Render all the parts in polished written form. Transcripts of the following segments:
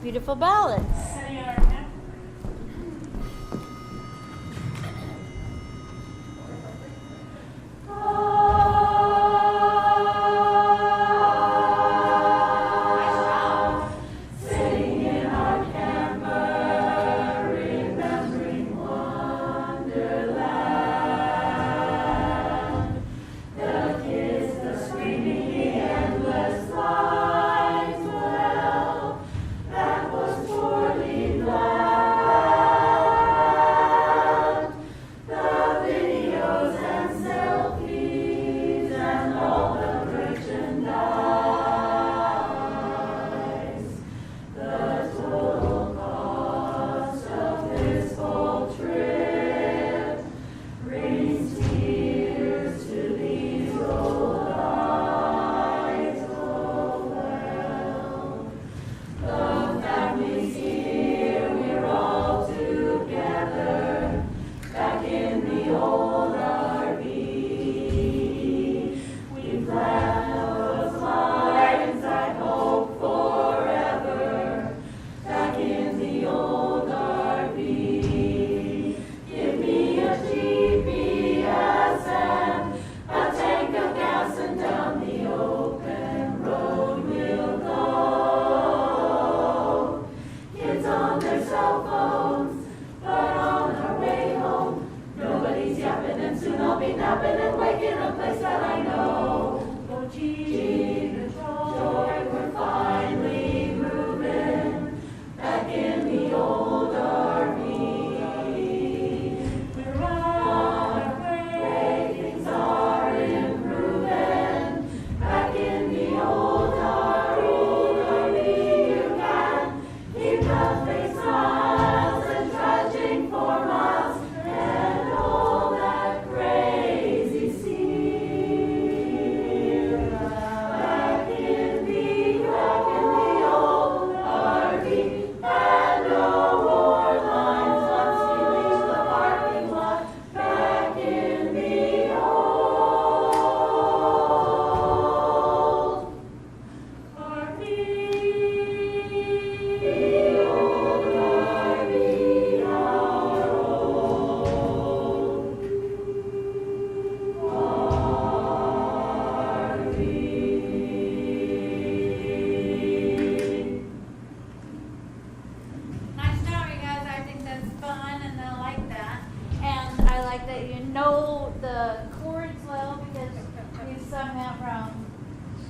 beautiful ballads.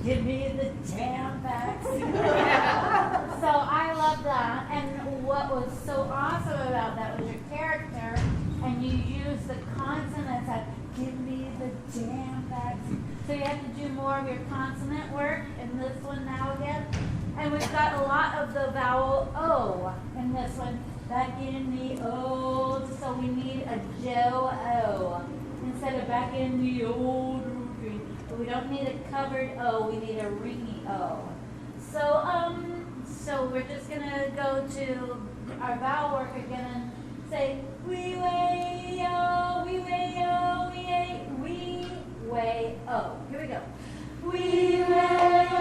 Give me the jam back. So I love that. And what was so awesome about that was your character, and you use the consonants that give me the jam back. So you have to do more of your consonant work in this one now again. And we've got a lot of the vowel O in this one. Back in the old, so we need a Jo-O instead of back in the old routine. But we don't need a covered O, we need a ringy O. So we're just gonna go to our vowel work again and say we way O, we way O, we way O. Here we go. We way O.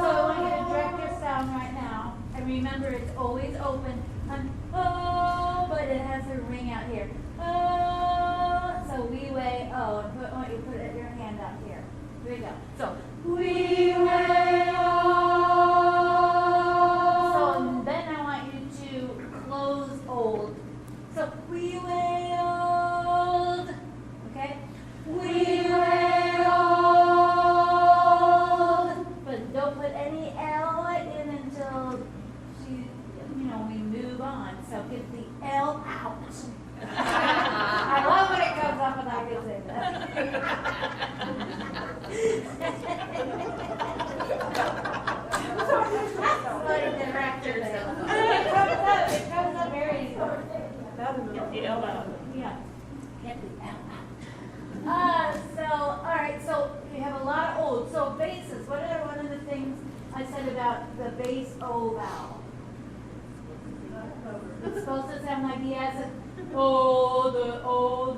So I want you to direct your sound right now, and remember it's always open. Oh, but it has a ring out here. Oh, so we way O. And I want you to put your hand out here. Here we go. So we way O. So then I want you to close old. So we way old. Okay. We way old. But don't put any L in until we move on. So get the L out. I love when it comes up and I can say that. It comes up very easy. Get the L out. Yeah. Get the L out. All right, so you have a lot of old. So bases, what are one of the things I said about the base O vowel? It's supposed to sound like he has the old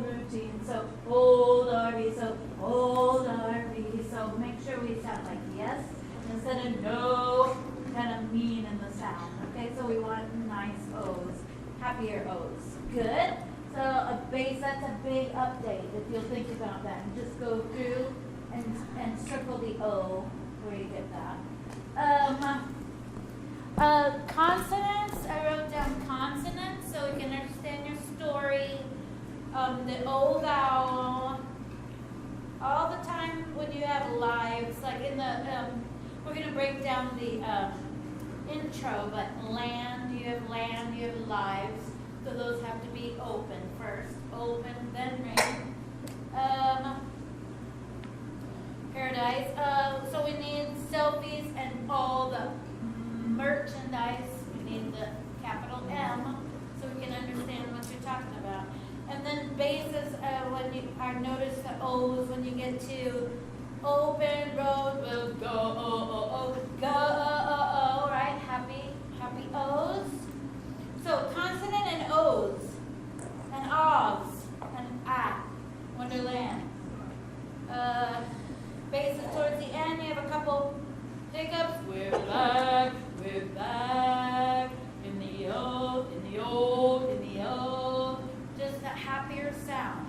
routine. So old RV, so old RV. So make sure we sound like yes instead of no, kind of mean in the sound, okay? so we want nice O's, happier O's. Good. So a base, that's a big update if you'll think about that. And just go through and circle the O where you get that. Consonants, I wrote down consonants so we can understand your story. The O vowel. All the time when you have lives, like in the, we're going to break down the intro, but land, you have lives. So those have to be open first. Open, then ring. Paradise. So we need selfies and all the merchandise. We need the capital M so we can understand what you're talking about. And then bases, I notice the O's when you get to open road will go, right? Happy O's. So consonant and O's and O's and Wonderland. Bases towards the end, you have a couple pickups. We're back, in the O. Just a happier sound,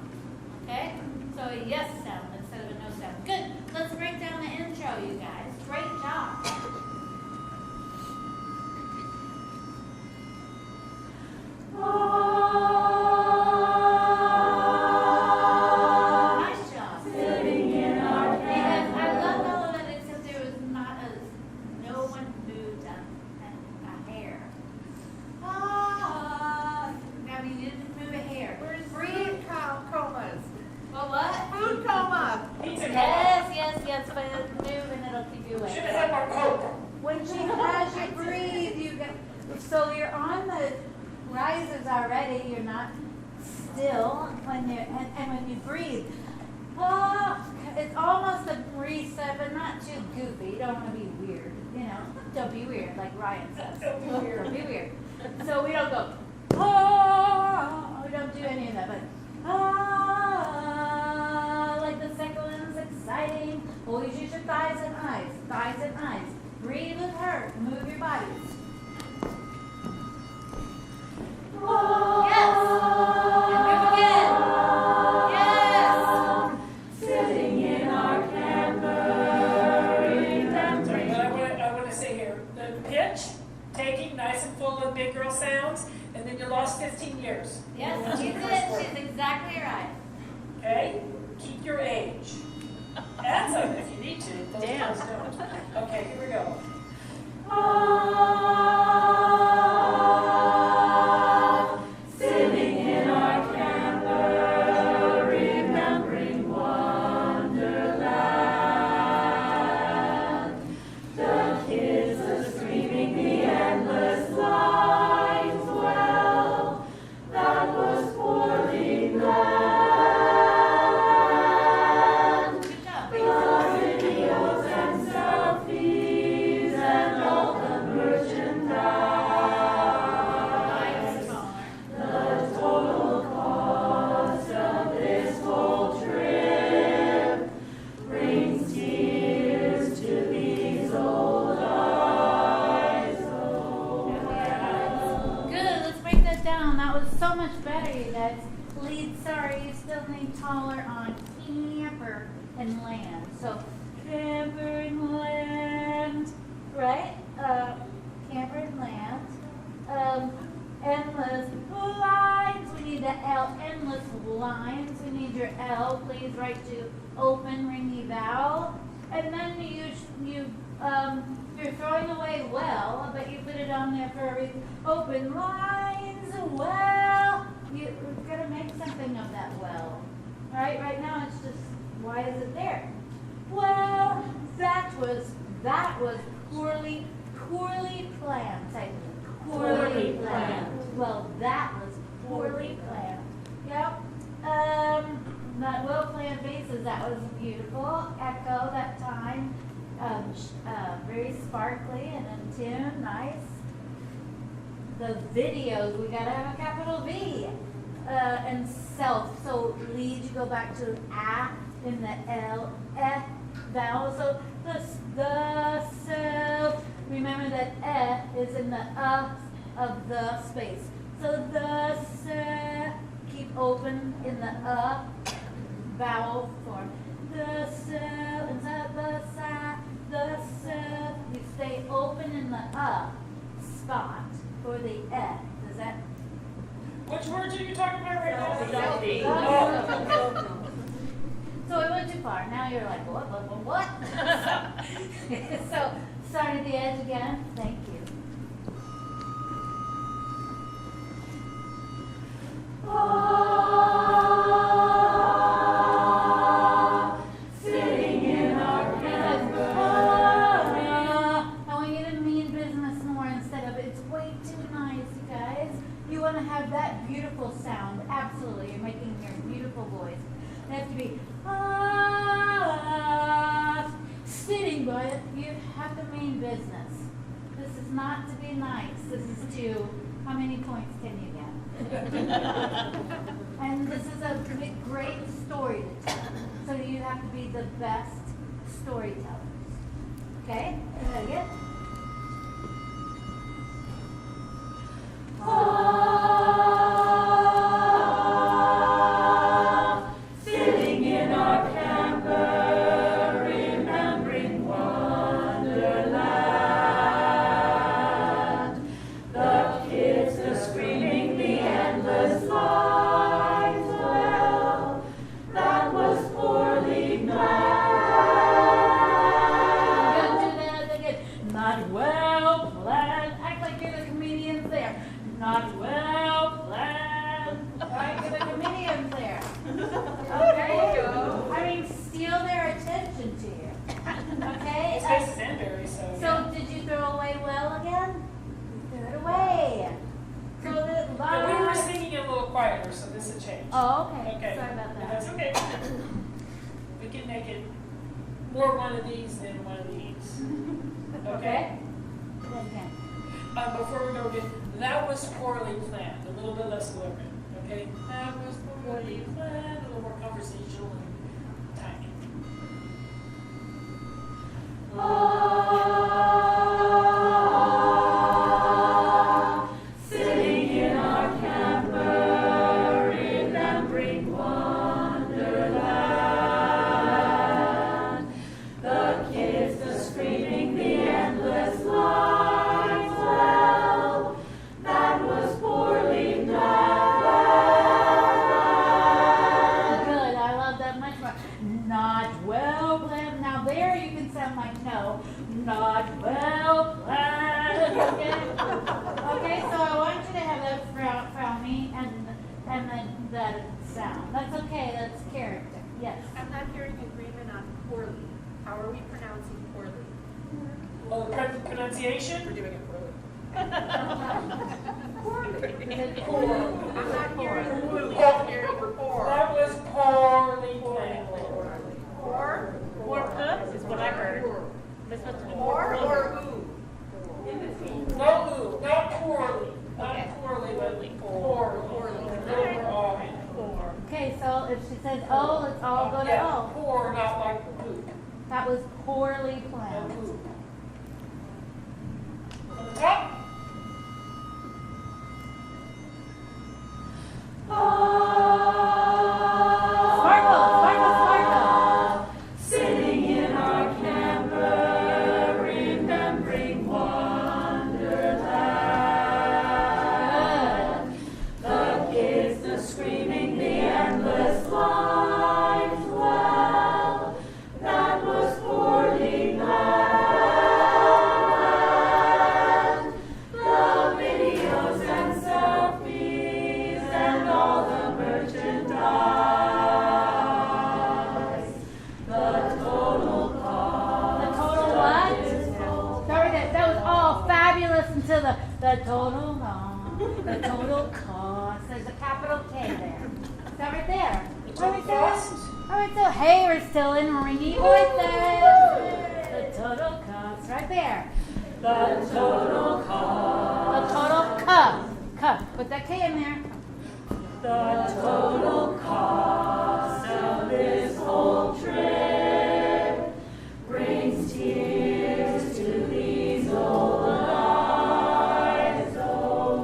okay? So a yes sound instead of a no sound. Good. Let's break down the intro, you guys. Great job. Nice job. Sitting in our bed. I love all of it except there was no one moved a hair. I mean, you didn't move a hair. Where's food comas? Well, what? Food coma. Pizza. Yes, but it'll move and it'll keep you awake. Should have had more Coke. When she has you breathe, you get, so you're on the rises already, you're not still when you and when you breathe. It's almost a reset, but not too goofy. You don't want to be weird, you know. Don't be weird, like Ryan says. Don't be weird. So we don't go, we don't do any of that, but like the second one's exciting. Always use your thighs and eyes. Breathe with her. Move your bodies. Yes. And move again. Yes. Sitting in our camper, remembering. I want to say here, the pitch, taking nice and full of big girl sounds, and then you lost 15 years. Yes, you did. She's exactly right. Okay? Keep your age. That's if you need to. Those Damn. girls don't. Okay, here we go. Sitting in our camper, remembering Wonderland. The kids are screaming the endless lines. Well, that was poorly planned. Good job. The videos and selfies and all the merchandise. The total cost of this whole trip brings tears to these old eyes. Good, let's break that down. That was so much better, you guys. Sorry, you still need taller on camper and land. So, camper and land, right? Camper and land. Endless lines. We need the L. Endless lines. We need your L. Please write to open ringy vowel. And then you're throwing away well, but you put it on there for a reason. Open lines. Well, you're gonna make something of that well. All right. Right now it's just, why is it there? Well, that was poorly planned. Say, poorly planned. Well, that was poorly planned. Yep. Not well planned bases. That was beautiful. Echo that time. Very sparkly and in tune. Nice. The videos, we gotta have a capital V. And self. So lead, you go back to a in the L, vowel. So the self. Remember that is in the of the space. So the keep open in the vowel form. The inside the you stay open in the spot for the Does that? Which words are you talking about right now? So we went too far. Now you're like, what? So start at the edge again. Thank you. Sitting in our camper. I want you to mean business more instead of it's way too nice, you guys. You want to have that beautiful sound. Absolutely. You're making your beautiful voice. It has to be sitting, but you have to mean business. This is not to be nice. This is to how many points can you get? And this is a great story to tell. So you have to be the best storytellers. Okay? Is that it? Sitting in our camper, remembering Wonderland. The kids, the screaming, the endless lines. Well, that was poorly planned. Don't do that again. Not well planned. Act like you're the comedians there. Not well planned. Right? You're the comedians there. Okay? I mean, steal their attention to you. Okay? It's Mrs. Enberry, so. So did you throw away well again? Throw it away. So the But we were singing it a little quieter, so this will change. Oh, okay. Okay. Sorry about That's that. okay. We can make it more one of these than one of these. Okay? Then again. Before we go again, that was poorly planned, a little bit less deliberate. Okay? That was poorly planned, a little more conversational and tiny. Sitting in our camper, remembering Wonderland. The kids, the screaming, the endless lines. Well, that was poorly planned. Good. I love that much more. Not well planned. Now there you can sound like no. Not well planned. Okay. Okay. So I want you to have that frowny and then that sound. That's okay. That's character. Yes. I'm not hearing agreement on poorly. How are we pronouncing poorly? Well, the pronunciation? We're doing it poorly. Is it Poor. I'm not hearing poorly, Yeah. I'm hearing poor. That was poorly planned. Or? Or is what I heard. This was Or ooh? No ooh, not poorly. Not poorly, but poorly. Okay. So if she says oh, let's all go to Yeah, oh. poor, not like poop. That was poorly No planned. poop. On the top? Sparkle, sparkle, sparkle. Sitting in our camper, remembering Wonderland. The kids, the screaming, the endless lines. Well, that was poorly planned. The videos and selfies and all the merchandise. The total cost. The total what? Sorry, that was all fabulous until the total cost. There's a capital K there. Is that right there? total cost? All right, so hey, we're still in ringy voices. The total cost, right there. The total cost. The total cup. Put that K in there. The total cost of this whole trip brings tears to these old eyes. Oh,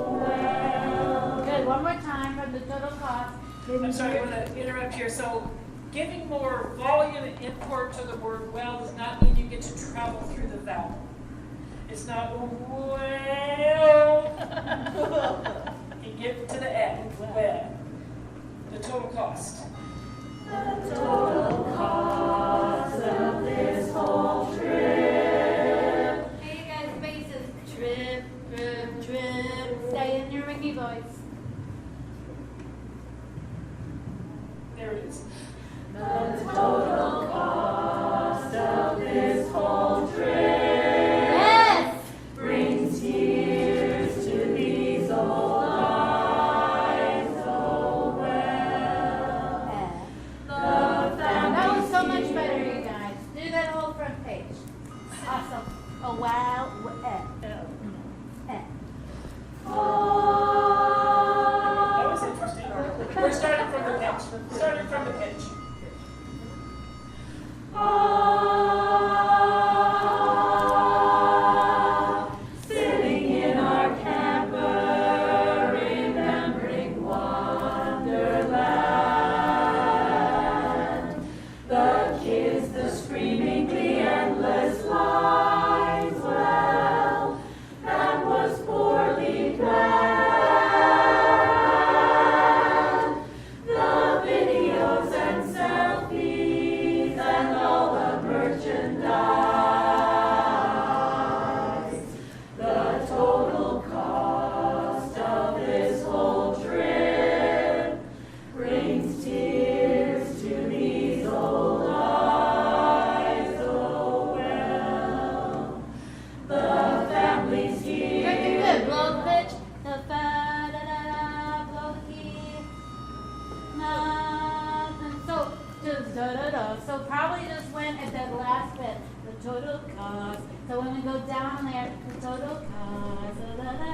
I'm sorry, I'm going to interrupt here. So giving more volume and import to the word well does not mean you get to travel through the vowel. It's not well. You get to the end, well. The total cost. The total cost of this whole trip. Hey, you guys, faces. Trip, trip, trip. Stay in your ringy voice. There it is. The total cost of this whole trip. Yes! Brings tears to these old eyes, oh well. That was so much better, you guys. Do that whole front page. Awesome. Oh, wow. That was interesting. We're starting from the pitch. Starting from the pitch. Sitting in our camper, remembering Wonderland. The kids, the screaming, the endless lines. Well, that was poorly planned. The videos and selfies and all the merchandise. The total cost of this whole trip brings tears to these old eyes, oh well. The family's here. Good, good, good. Blow the pitch. The fa-da-da-da. Blow the key. Nothing. So, just da-da-da. So probably just went at that last bit. The total cost. So when we go down there, the total cost. Da-da-da.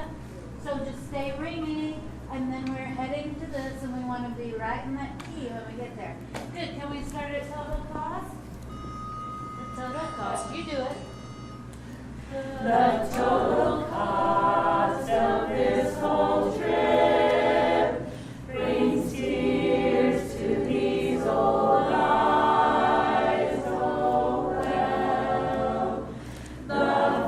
So just stay ringy. And then we're heading to this, and we want to be right in that key when we get there. Good. Can we start at total cost? The total cost. You do it. The total cost of this whole trip brings tears to these old eyes, oh well. The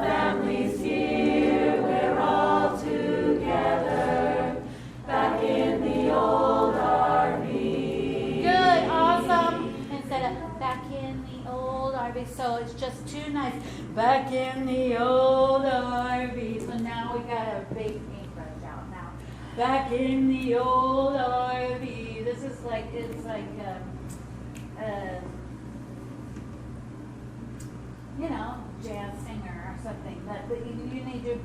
family's here, we're all together, back in the old RV. Good, awesome. Instead of back in the old RV, so it's just too nice. Back in the old RV. So now we got a big paintbrush out now. Back in the old RV. This is like, it's like, you know, jazz singer or something. But you need your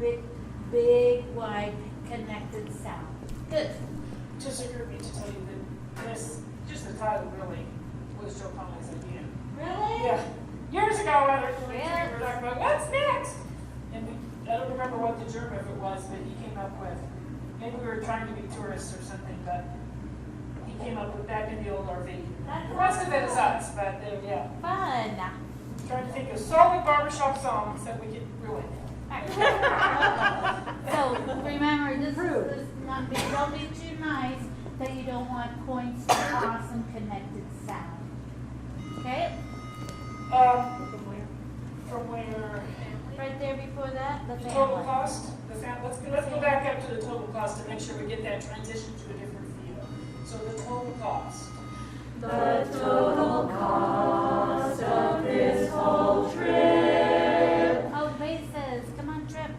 big, wide, connected sound. Good. Just occurred to me to tell you that this, just the title really, was Joe Connelly's idea. Really? Yeah. Years ago, we were Yeah. talking about what's next, and I don't remember what the germ of it was, but he came up with. Maybe we were trying to be tourists or something, but he came up with back in the old RV. That's The rest of it is us, but yeah. Fun. Trying to think of solid barbershop songs that we could ruin. So remember, this is not be, don't be too nice that you don't want points for awesome connected sound. Okay? From where? Right there before that, the The total family. cost? Let's go back up to the total cost to make sure we get that transition to a different feel. So the total cost. The total cost of this whole trip. Oh, bases. Come on, Trip.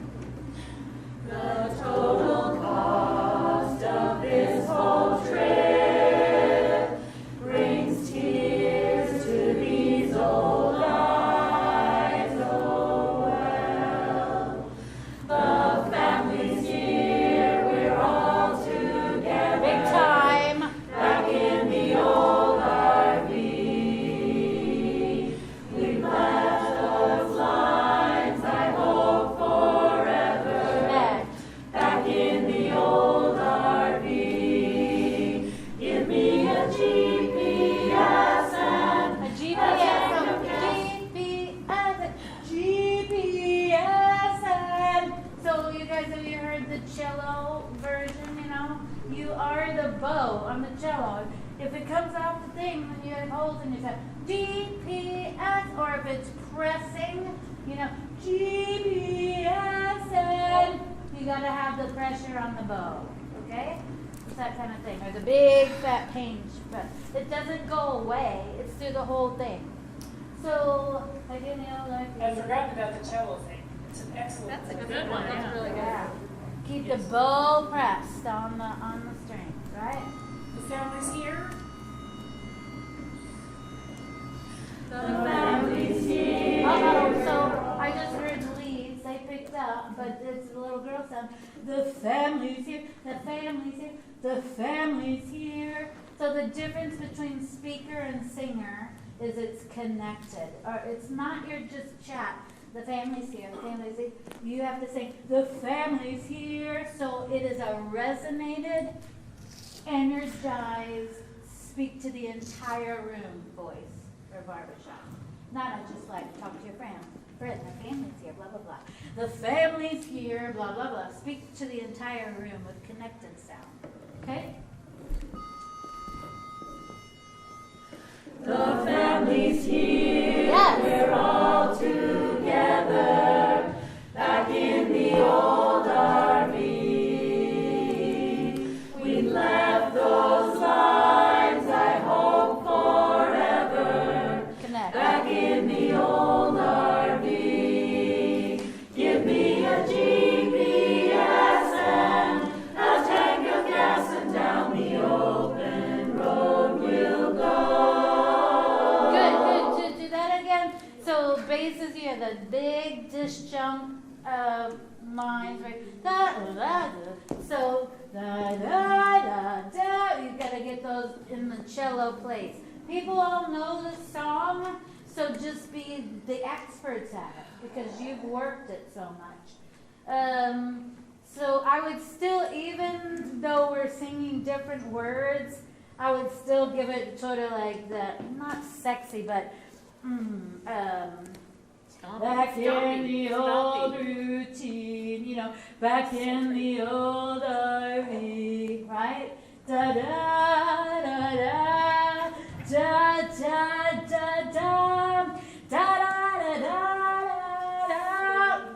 The total cost of this whole trip brings tears to these old eyes, oh well. The family's here, we're all together. Big time. Back in the old RV. We've left those lines, I hope forever. Back. Back in the old RV. Give me a GPS and A GPS. GPS. So you guys, have you heard the cello version? You know, you You are the bow on the cello. If it comes off the thing, then you have holes in your sound. GPS, or if it's pressing, you know, GPS, and you gotta have the pressure on the bow, okay? It's that kind of thing. Or the big fat pain, but it doesn't go away. It's through the whole thing. So, I didn't know like. I've forgotten about the cello thing. It's an excellent. That's a good one, yeah. Really good. Yeah. Keep the bow pressed on the strings, right? The family's here. The family's here. Oh, so I just heard leaves. They picked up, but it's a little girl sound. The family's here. The family's here. The family's here. So the difference between speaker and singer is it's connected, or it's not your just chat. The family's here. The family's here. You have to sing. The family's here. So it is a resonated, energized, speak to the entire room voice for barbershop. Not a just like talk to your friends. Fred, the family's here, blah, blah, blah. The family's here, blah, blah, blah. Speak to the entire room with connected sound. Okay? The family's here. Yes. We're all together. Back in the old RV. We left those lines, I hope forever. Connect. Back in the old RV. Give me a GPS and a tank of gas, and down the open road we'll go. Good. Do that again. So basses, you have the big disjunct lines, right? Da, da, da. So da, da, da, da. You gotta get those in the cello place. People all know the song, so just be the experts at it because you've worked it so much. So I would still, even though we're singing different words, I would still give it sort of like the, not sexy, but back in the old routine, you know, back in the old RV, right? Da da da da da da da da da da da da,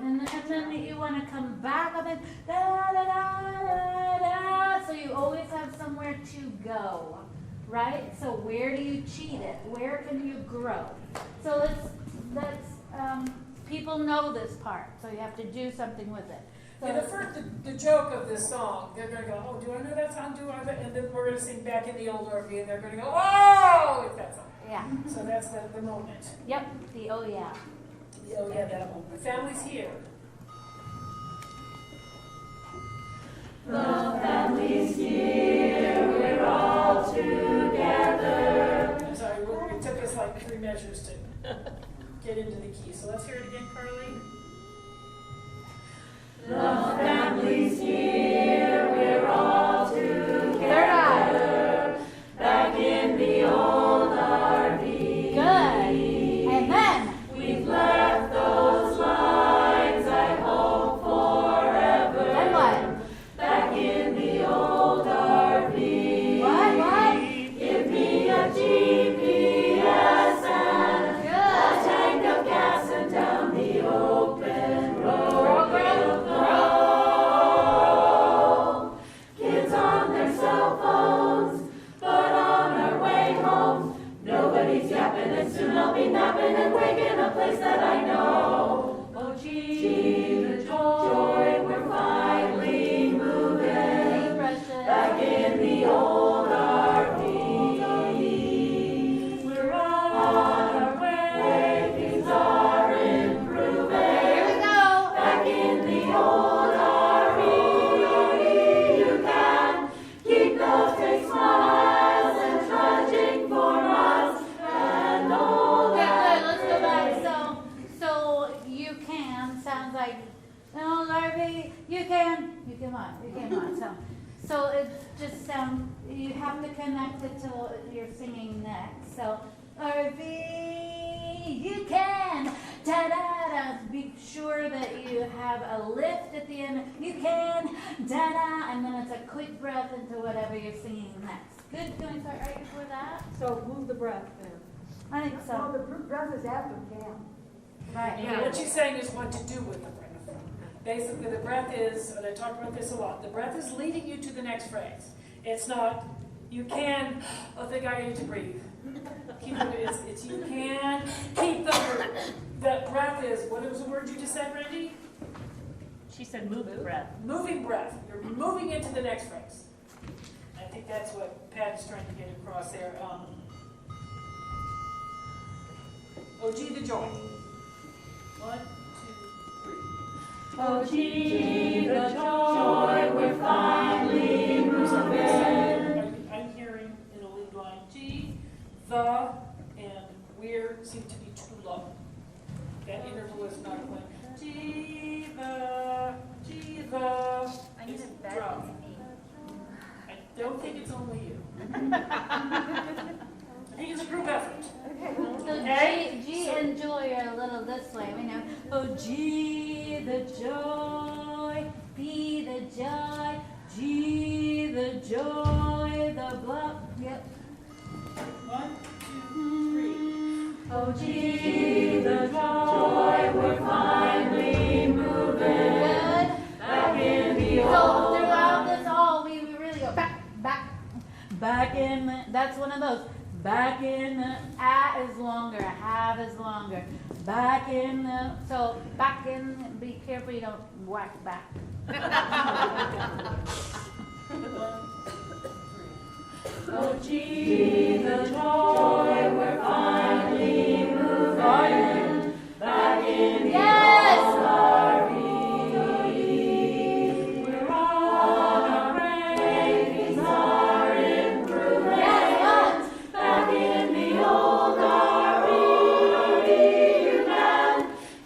and then you want to come back up and da da da da, so you always have somewhere to go, right? So where do you cheat it? Where can you grow? So let's people know this part, so you have to do something with it. So Yeah, the joke of this song, they're going to go, oh, do I know that song? Do I know that? And then we're going to sing Back in the Old RV, and they're going to go, oh, it's that song. yeah, So that's the moment. yep, the oh yeah. Oh, yeah, that moment. The family's here. The family's here, we're all together. I'm sorry, it took us like 3 measures to get into the key. So let's hear it again, Carly. The family's here, we're all together. Back in the old RV. Good. And then We've left those lines, I hope forever. then what? Back in the old RV. What? Give me a GPS and a Good. tank of gas, and down the open road Program. we'll go. Kids on their cell phones, but on our way home, nobody's yapping, and soon I'll be napping and waking a place that I know. Oh gee, the joy, we're finally moving back in the old RV. We're on our way, things are improving. Here we go. Back in the old RV, you can keep those big smiles and trudging for miles and all Okay, that. good. Let's go back. So you can sounds like no, Larry. You can on. So it just sounds. You have to connect it to you're singing next. So RV, you can. Da-da-da. Be sure that you have a lift at the end. You can. Da-da. And then it's a quick breath into whatever you're singing next. Good. Can we start right before that? So move the breath then. I think Well, so. the breath is after can. Right. Yeah, what she's saying is what to do with the breath. Basically, the breath is, and I talked about this a lot, the breath is leading you to the next phrase. It's not, you can, oh, think I need to breathe. Keep it, it's you can, keep the breath is, what was the word you just said, Randy? She said move the breath. Moving breath. You're moving into the next phrase. I think that's what Pat is trying to get across there. Oh, gee, the joy. 1, 2, 3. Oh, gee, the joy we're finally moving. I'm hearing in a lead line, G, the, and we're seem to be too low. That interval is not quite. G, the, I need is a bed rough. with me. I don't think it's only you. I think it's a group effort. So Okay, G so- and joy are a little this way. We know. Oh, G, the joy. B, the joy. G, the joy. The blah. Yep. 1, 2, 3. Oh, gee, the joy we're finally moving. Good. Back in the So old. throughout this all, we really go back in. That's one of those. Back in the, is longer, have is longer. Back in the, so back in, be careful you don't whack back. 1, 2, 3. Oh, gee, the joy we're finally moving. Back in the Yes! old RV. We're on our way, things are improving. Yes, Back in the old RV, you can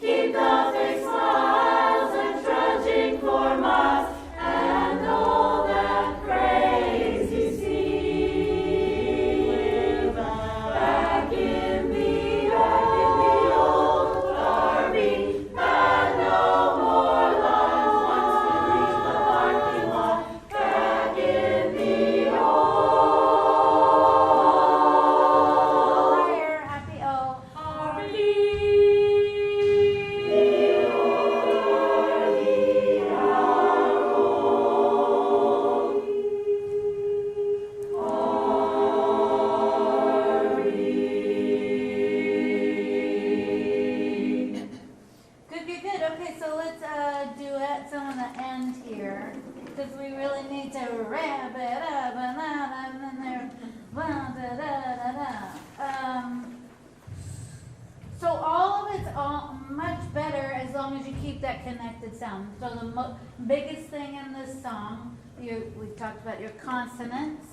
keep the fake smiles and trudging for miles and all that crazy scene. Back in the old RV, and no more lines once we reach the parking lot. Back in the Higher, happy O. Good, good, good. Okay, so let's duet some of the end here, because we really need to wrap it up and then there. So all of it's all much better as long as you keep that connected sound. So the biggest thing in this song, we talked about your consonants,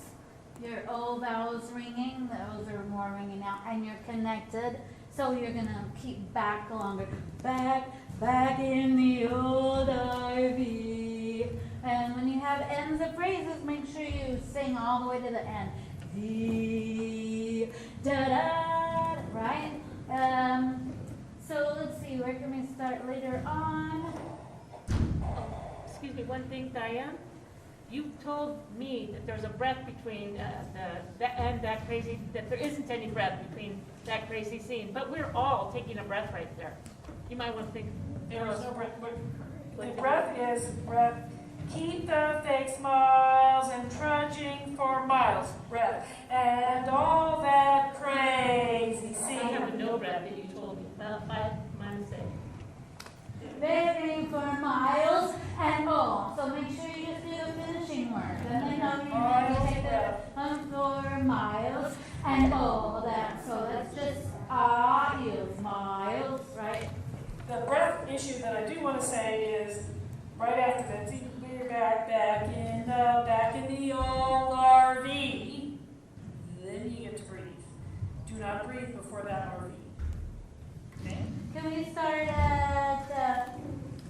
your O vowels ringing, those are more ringing out, and you're connected. So you're gonna keep back longer. Back in the old RV. And when you have ends of phrases, make sure you sing all the way to the end. The da da, right? So let's see, where can we start later on? Excuse me, one thing, Diane. You told me that there's a breath between that and that crazy, that there isn't any breath between that crazy scene, but we're all taking a breath right there. You might want to think. There is no breath. The breath is breath. Keep the fake smiles and trudging for miles. Breath. And all that crazy I have a scene. no breath that you told me. My mistake. Begging for miles and all. So make sure you just do the finishing word. And then you take the for miles and all that. So that's just you miles, right? The breath issue that I do want to say is right after that. See, we're back in the old RV. Then you get to breathe. Do not breathe before that RV. Okay. Can we start at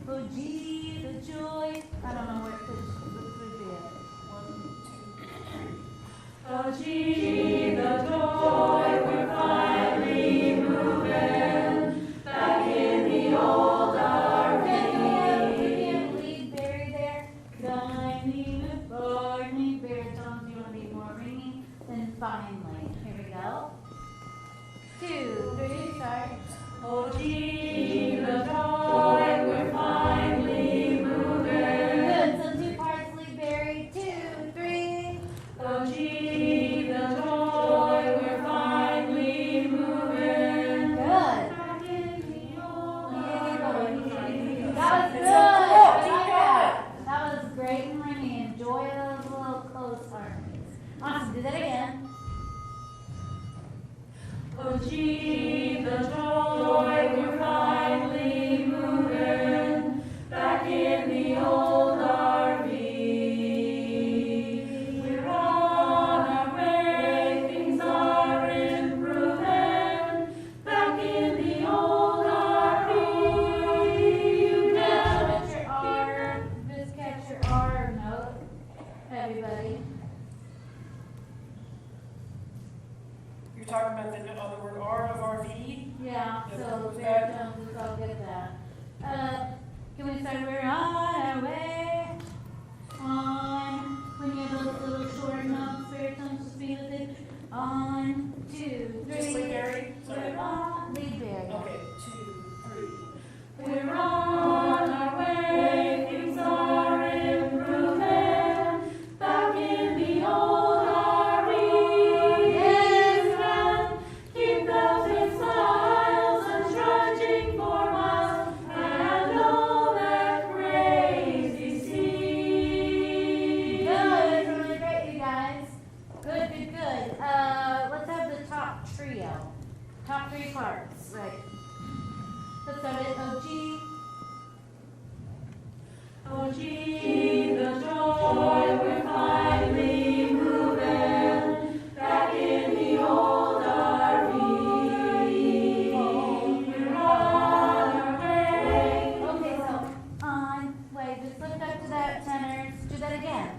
oh gee, the joy? I don't know where could be at. 1, 2, 3. Oh, gee, the joy we're finally moving. we start, we're on our way. On, when you have those little short notes, baritone, just be with it. On, 2, 3. Just Lee Berry? We're on, Lee Berry. Okay, 2, 3. We're on our way, things are improving. Back in the old RV. Yes, keep those big smiles and trudging for miles. And all that crazy sea. Good, really great, you guys. Good, good, good. Let's have the top trio. Top 3 parts, right. Let's start at OG. Oh gee, the joy, we're finally moving back in the old RV. We're on our way. Okay, so on, wait, just lift up to that tenor. Do that again.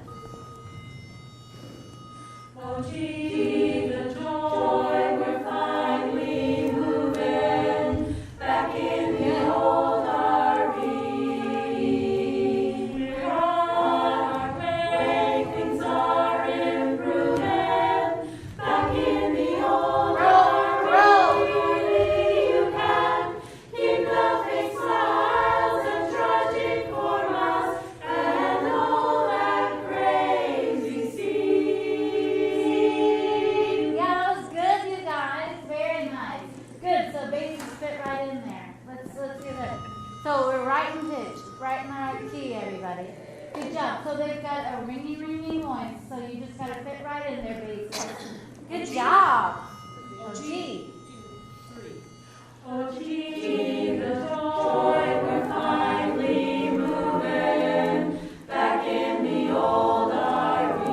Oh gee, the joy, we're finally moving back in the old RV. We're on our way, things are improving back in the old RV. You can keep the fake smiles and trudging for miles and all that crazy sea. Yeah, that was good, you guys. Very nice. Good, so bases fit right in there. Let's give it. So we're right in pitch, right in the right key, everybody. Good job. So they've got a ringy, ringy voice, so you just gotta fit right in there, bases. Good job. Oh, G. 2, 3. Oh gee, the joy, we're finally moving back in the old RV.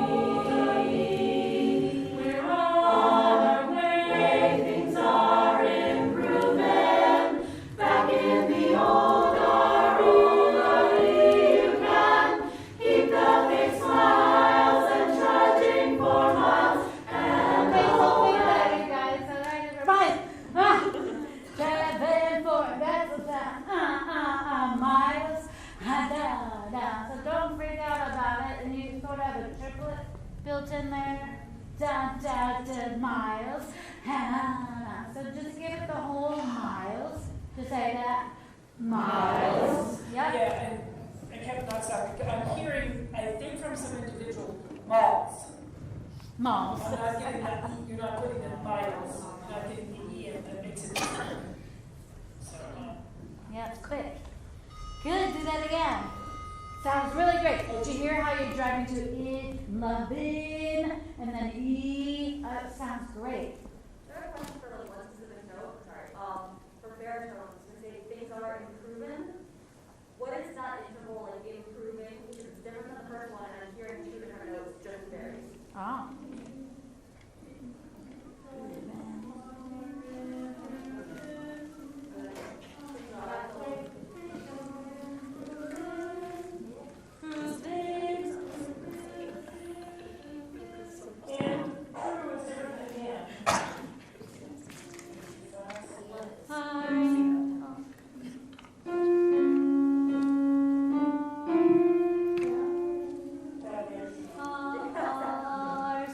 We're on our way, things are improving back in the old RV. You can keep the big smiles and trudging for miles and Okay, so all wait that. there, you guys. So right, everybody. Traveling for that's about miles. Da. So don't freak out about it, and you sort of have a triplet built in there. Da, miles. So just give it the whole miles. Just say that. Miles. Yep. Yeah, and I kept not stopping. I'm hearing, I think from some individual, malls. Miles. I'm not getting that, you're not putting that miles, you're not getting the E in that makes it different. So, Yeah, it's quick. Good, do that again. Sounds really great. Did you hear how you're driving to it, loving, and then E? Sounds great. I have a question for like one specific note, sorry. For baritones, to say things are improving, what is that interval like improving? Because it's different than the first one, and I'm hearing 2 different notes, just varies. Oh.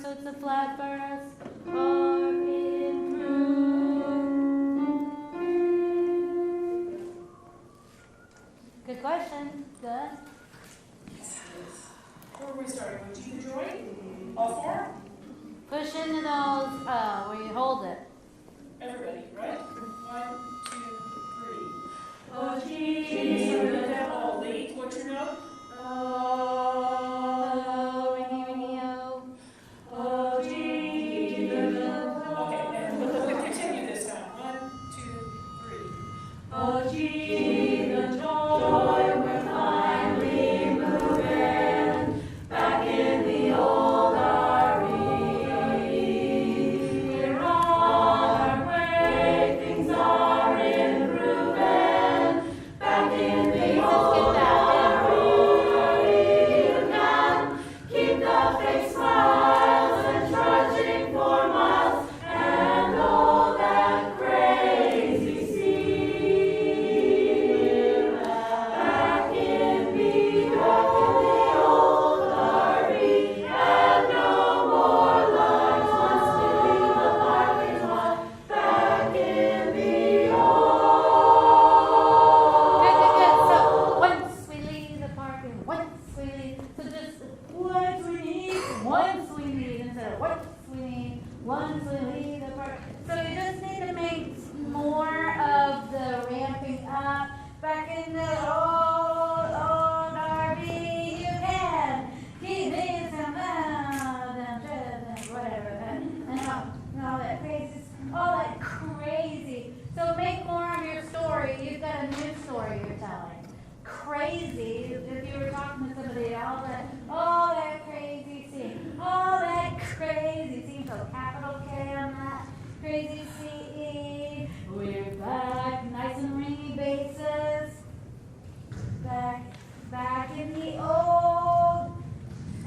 So it's a flat verse. Or improve. Good question. Good. where are we starting? With G the joy? All 4? Push into those where you hold it. Everybody, right? 1, 2, 3. Oh gee, So the devil late, what's your note? Oh, ringy, oh. oh gee, Okay, and we'll continue this time. 1, 2, 3. oh gee, the joy, we're finally moving back in the old RV. We're on our way, things are improving back in in the old.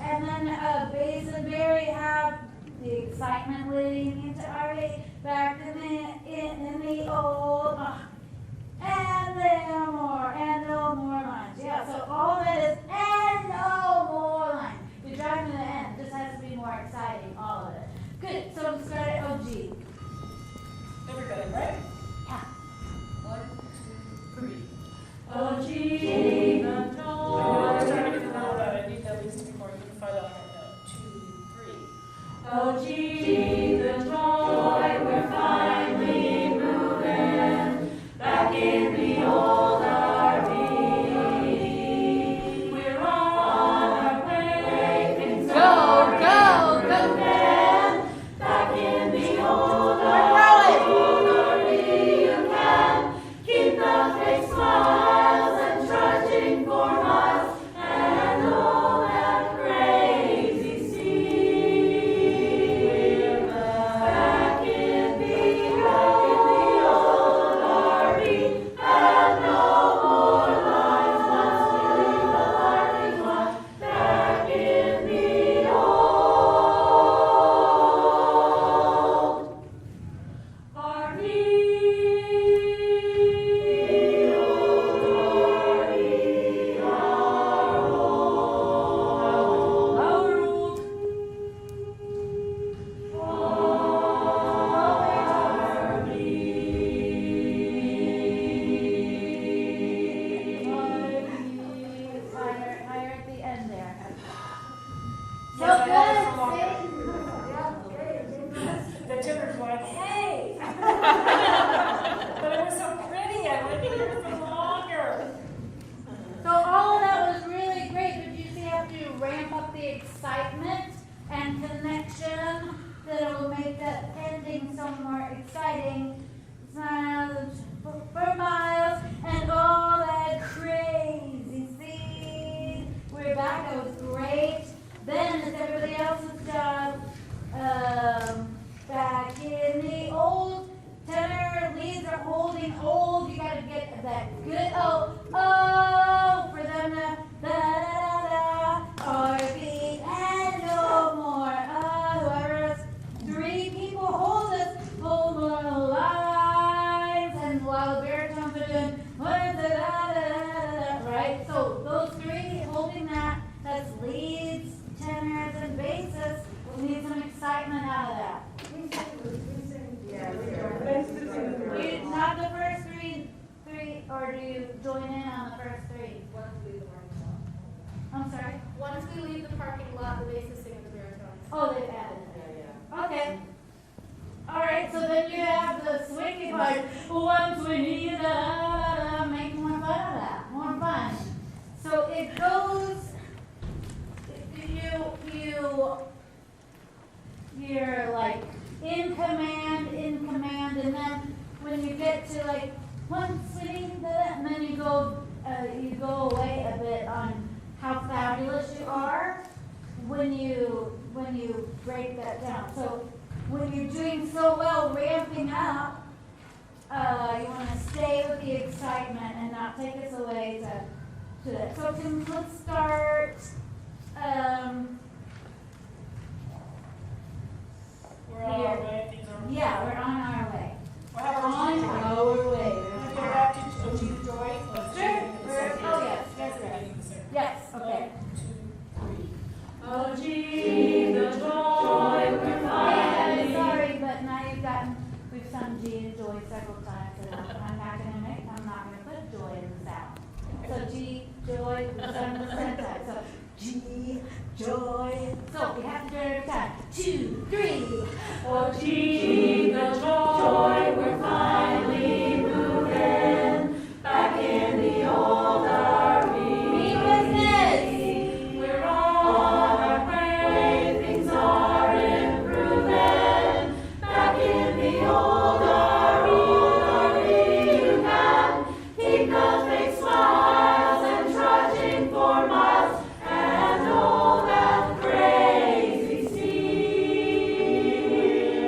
And then Bass and Barry have the excitement leading into RV, back in the old. And there more, and no more lines. Yeah, so all that is, and no more lines. You're driving to the end, it just has to be more exciting, all of it. Good, so let's start at OG. Everybody, right? Yeah. 1, 2, 3. OG, the I'm trying to get the note out. I need at least 2 more. You can find out on that note. 2, 3. OG, the joy, we're finally moving back in the old RV. We're on our way, things go, again. Back in the old RV, you can keep the fake smiles and trudging for miles and all that crazy scene. Back in the old RV, and no more lines once we leave the parking lot. Back in the old RV. Higher at the end there. So Yes, I good, have it from see? The tenors were like, hey! But it was so pretty. I wanted to hear it for longer. So all of that was really great, but you see how to ramp up the excitement and connection that will make that ending so more exciting. Smiles for miles and all that crazy scene. We're back, that was great. Then it's everybody else's job. Back in the old tenor leads are holding old. You gotta get that good oh for them to da RV and no more. Whoever's 3 people hold us, hold more lines, and while the baritones are doing right. So those 3 holding that's leads, tenors, and basses. We need some excitement out of that. Not the first three, or do you join in on the first 3? I'm sorry? Once we leave the parking lot, the bass is singing the baritones. Oh, they've added it. Okay. All right, so then you have the swingy part. Once we need make more fun of that, more fun. So it goes. You're like in command, and then when you get to like once we need that, and then you go away a bit on how fabulous you are when you break that down. So when you're doing so well, ramping up, you want to stay with the excitement and not take us away to that. So let's start. We're on our way. Things are Yeah, we're on our way. What happened? On our way. Can we go back to OG the Joy? Sure. Oh yes, yes. Okay. 1, 2, 3. Oh, gee, the joy we're finding. Sorry, but now we've sung G and joy several times, and I'm not gonna put joy in the sound. So G, joy, we've sung the same time. So G, joy. So we have to do it every time. 2, 3. Oh, G, the joy we're finally moving back in the old RV. Be witness. We're on our way. Things are improving back in the old RV. You can keep those big smiles and trudging for miles and all that crazy scene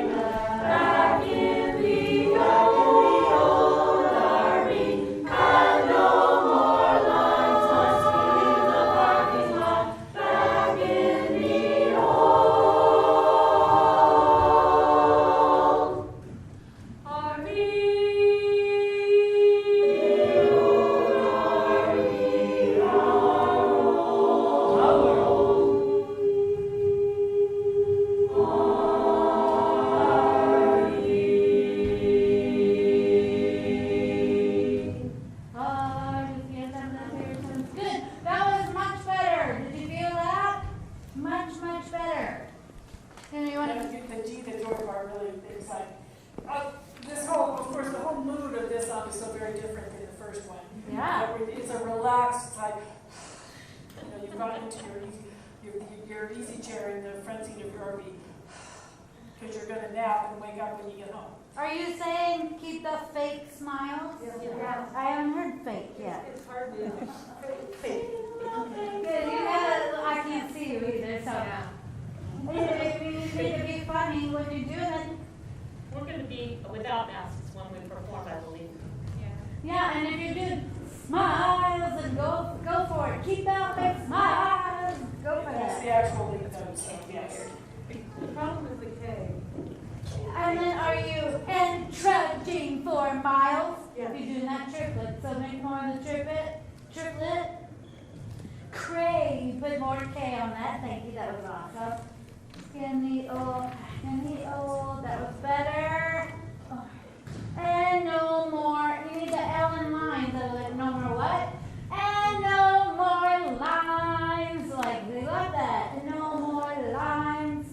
back in the old relaxed, it's like, you've gotten into your easy chair in the front seat of your RV, because you're going to nap and wake up when you get home. Are you saying keep the fake smiles? Yeah. I haven't heard fake yet. It's hard to. Fake. I can't see you either, so. You need to be funny when you're doing it. We're going to be without masks when we perform, I believe. Yeah, and if you're doing smiles, and go for it. Keep out fake smiles. Go for That's that. the actual lead note, so yes. The problem is the K. And then are you trudging for miles? Yeah. You're doing that triplet, so make more of the triplet. Crave, put more K on that. Thank you, that was awesome. Skinny old, that was better. Oh. And no more, you need the L in lines, no more what? And no more lines, like we love that. And no more lines.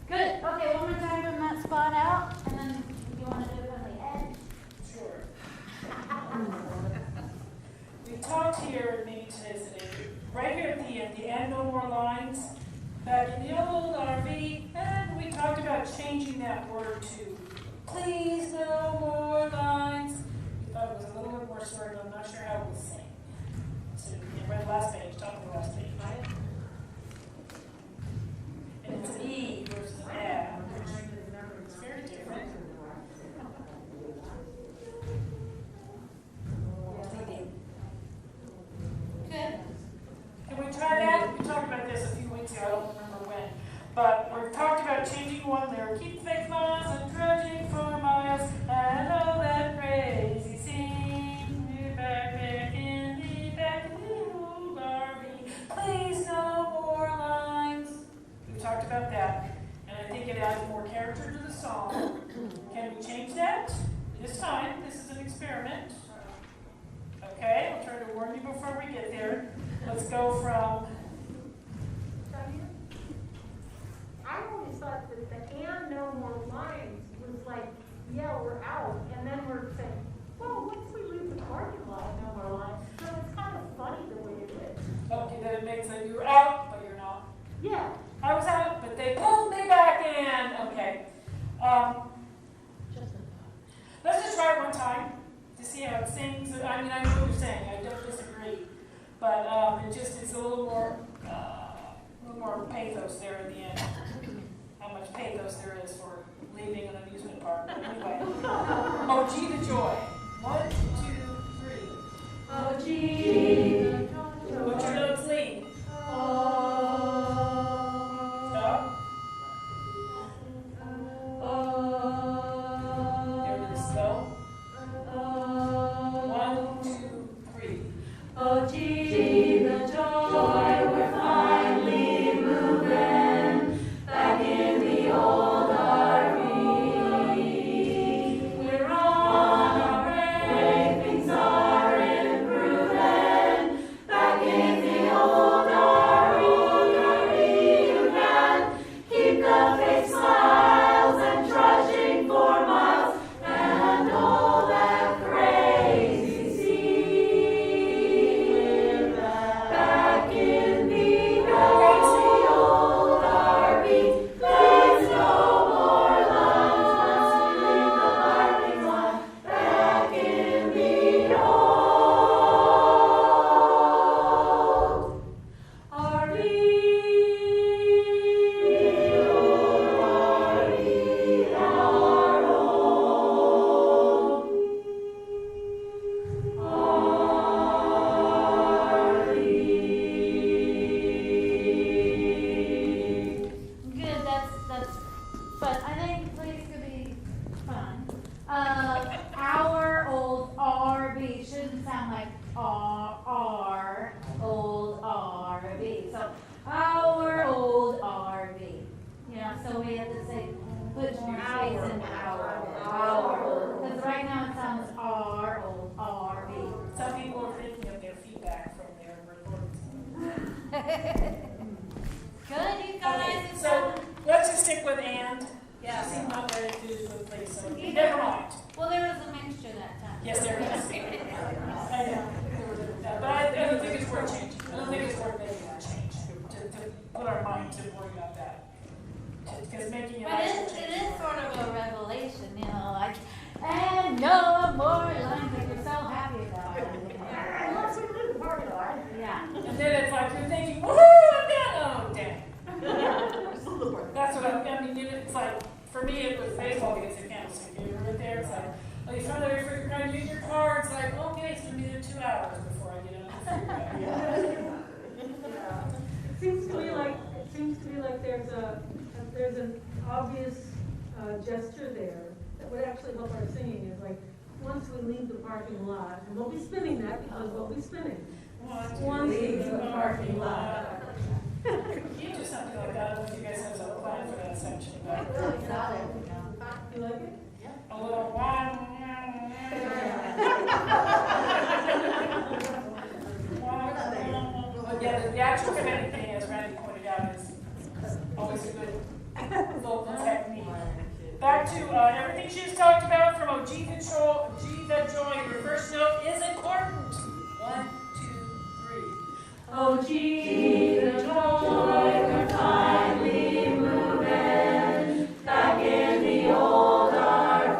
Good, okay, one more time from that spot out, and then you want to do it on the edge? Sure. We've talked here many times today, right here at the end, no more lines. Back in the old RV, and we talked about changing that word to please no more lines. We thought it was a little bit more sort of, I'm not sure how it was saying. So you read the last page, top of the last page, right? And it's an E versus an A, which is very different. Good. Can we try that? We talked about this a few weeks ago, I don't remember when. But we've talked about changing one there. Keep fake miles and trudging for miles. And all that crazy scene. We're back in the old RV. Please no more lines. We've talked about that. And I think it adds more character to the song. Can we change that? This time, this is an experiment. Okay, I'll try to warn you before we get there. Let's go from. I always thought that the and no more lines was like, yeah, we're out, and then we're saying, well, once we leave the parking lot, no more lines. So it's kind of funny the way it is. Okay, then it makes it you're out, but you're not. Yeah. I was out, but they pulled me back in. Okay. Let's just try it one time to see how it sings. I mean, I know what you're saying. I don't disagree, but it's a little more pathos there at the end. How much pathos there is for leaving an amusement park. But anyway. Oh, gee, the joy. 1, 2, 3. Oh, gee. What's your notes lead? Stop. There it is. Go. 1, 2, 3. Oh, gee, the joy, we're finally moving back in the old RV. We're on our way, things are improving. Back in the old RV, you can keep the fake smiles and trudging for miles and all that crazy scene. Back in the crazy old RV, please no more lines once we leave the parking lot. Back in the old RV, our Good, that's, but I think please could be fun. Our old RV shouldn't sound like our old RV. So, our old RV. You know, so we have to say, put more space in our old. Because right now it sounds our old RV. Some people are thinking of their feedback from their recordings. Good, you guys. Okay, so let's just stick with and. Yeah. She seemed not ready to do this with please, so never mind. Well, there was a mixture that time. Yes, there is. I know. But I don't think it's worth changing. I don't think it's worth making that change to put our mind to worry about that. Because making an But actual it change. is sort of a revelation, you know, like, and no more lines, like you're so happy about it. Unless we leave the parking lot. Yeah. And then it's like you're thinking, woohoo, I'm done. Oh, damn. That's what I mean. It's like, for me, it was baseball against the Candlestick. You were right there. It's like, oh, you found out you're going to use your car. It's like, okay, it's going to be there 2 hours before I get on the freeway. Yeah. It seems to me like there's an obvious gesture there that would actually help our singing is like, once we leave the parking lot, and we'll be spinning that because we'll be spinning. Once we leave the parking lot. You do something like that. I don't know if you guys have a plan for that section. But You like it? a little one. But yeah, the actual committing thing, as Randy pointed out, is always a good vocal technique. Back to everything she's talked about from a G control, G that joy. Your first note is important. 1, 2, 3. Oh, gee, the joy we're finally moving back in the old RV.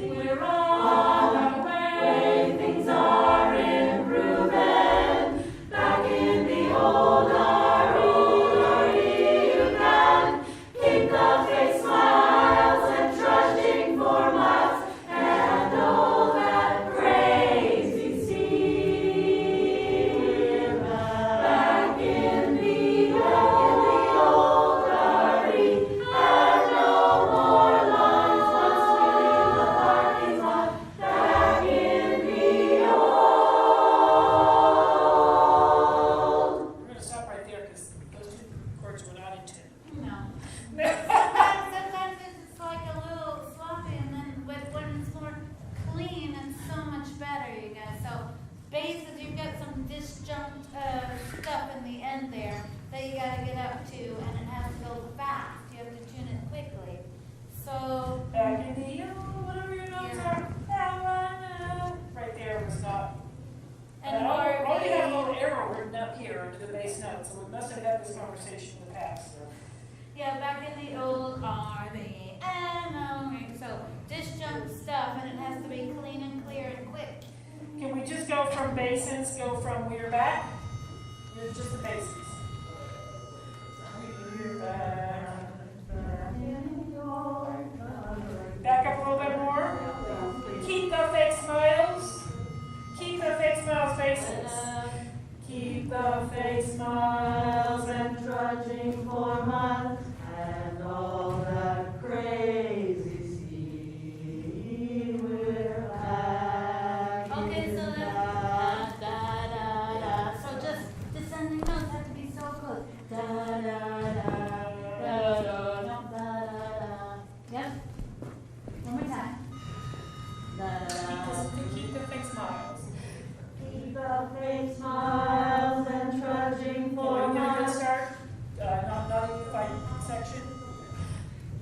We're on our way, things are improving back in the old RV. You can keep the face smiles and trudging for miles and all that crazy sea. We're back in the old RV, and no more lines once we leave the parking lot. Back in the old. We're going to stop right there because those two chords were not in tune. No. Sometimes it's like a little sloppy, and then when it's more clean, it's so much better, you guys. So basses, you've got some disjunct stuff in the end there that you gotta get up to, and it has to go fast. You have to tune it quickly. So Back in the whatever your notes are. Right there was not. and I more already have a little arrow written up here under the bass note, so we must have had this conversation in the past. yeah, back in the old RV. So disjunct stuff, and it has to be clean and clear and quick. Can we just go from basses, go from we're back? It's just the basses. We're back. Back up a little bit more. Keep the fake smiles. Keep the fake smiles basses. Keep the fake smiles and trudging for miles and all that crazy sea. We're back Okay, in so the that's da da da. So just descending notes have to be so good. Da da da da da da da. Yep. One more time. Da da. Keep the fake smiles. Keep the fake smiles and trudging for Can we get a good miles. start? Not a unified section.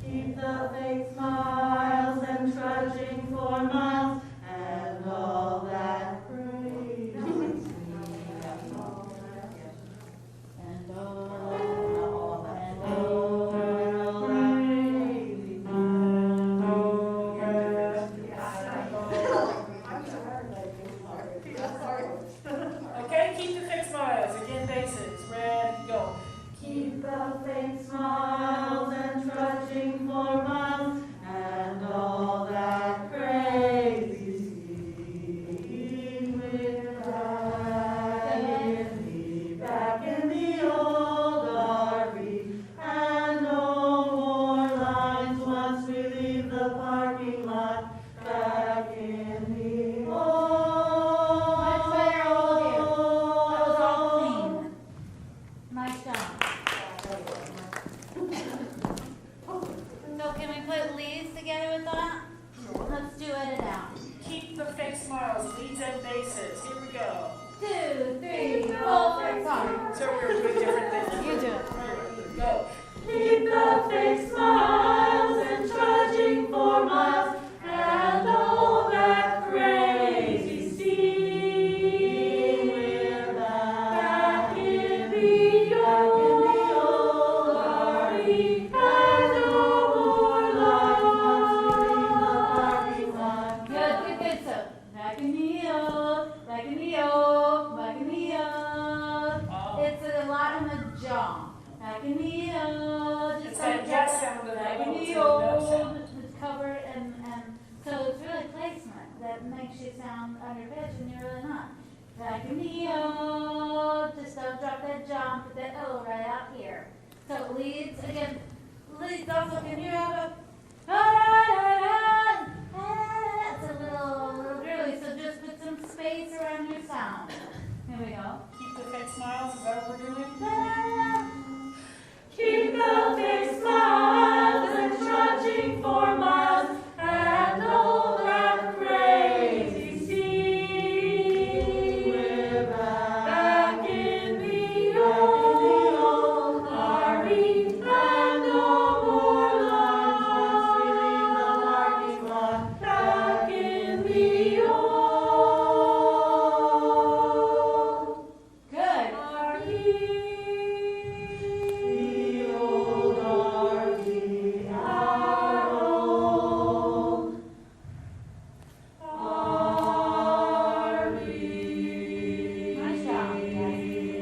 Keep the fake smiles and trudging for miles and all that crazy. And all that crazy. Okay, keep the fake smiles. Again, basses. Ready, go. Keep the fake smiles and trudging for miles and all that crazy sea. We're back in the old RV, and no more lines once we leave the parking lot. Back in the old. Much better, all of you. That was all clean. Nice job. So can we put leads together with that? Let's do it out. Keep the fake smiles. Leads and basses. Here we go. 2, 3, 4, 5. So we're doing different things. You do it. Go. Keep the fake smiles and trudging for miles and all that crazy back in the old, back in the old, back in the old. It's a lot in the jaw. Back in the old, just It's like that yes sound of back the in O, the it's a no old, sound. it's covered and so it's really placement that makes you sound under pitch and you're really not. Back in the old, just don't drop that jaw, put that O right out here. So it leads again, leads also, can you have a it's a little girly, so just put some space around your sound. Here we go. Keep the fake smiles, is that what we're doing? Keep the fake smiles and trudging for miles and all that crazy scene. We're back in the old RV and no more lines once we leave the parking lot. Back in the old Good. RV. The old RV, our old RV. Nice job, guys.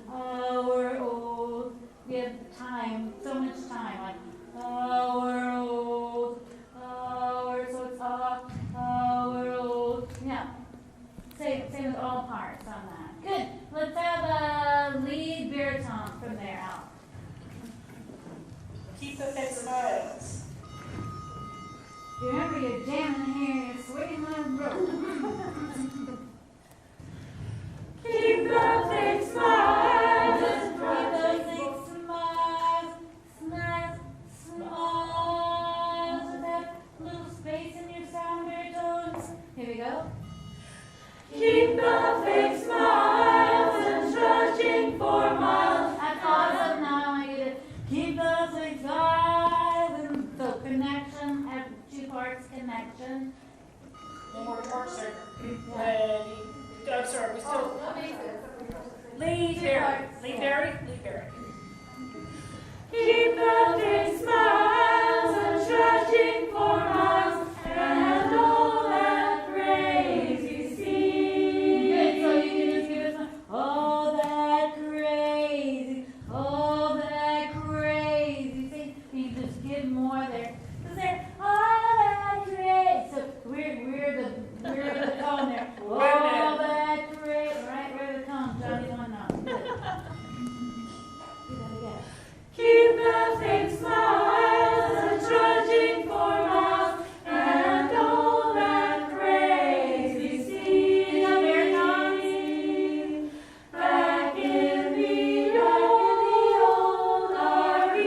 Our old. We have time, so much time, like our old, so it's our old. Yeah. Same with all parts on that. Good. Let's have a lead baritone from there out. Keep the fake smiles. Remember, you're jamming here, you're swinging the rope. Keep the fake smiles and Keep trudging those big smiles, smiles, smiles. With that little space in your sound baritones. Here we go. Keep the fake smiles and trudging for miles. That's awesome. Now I want you to keep those big smiles. And so connection, have two parts connection. One more part, sir. Ready. I'm sorry, we still. Lead Barry. Lead Barry. Lead Barry. Keep the fake smiles and trudging for miles and all that crazy scene. Good. So you can just give us all that crazy, all that crazy. See, you just give more there. Cause they're all that crazy. So we're the tone there. All that crazy. Right, we're the tone. Johnny one now. Good. Do that again. Keep the fake smiles and trudging for miles and all that crazy scene. Back in the old RV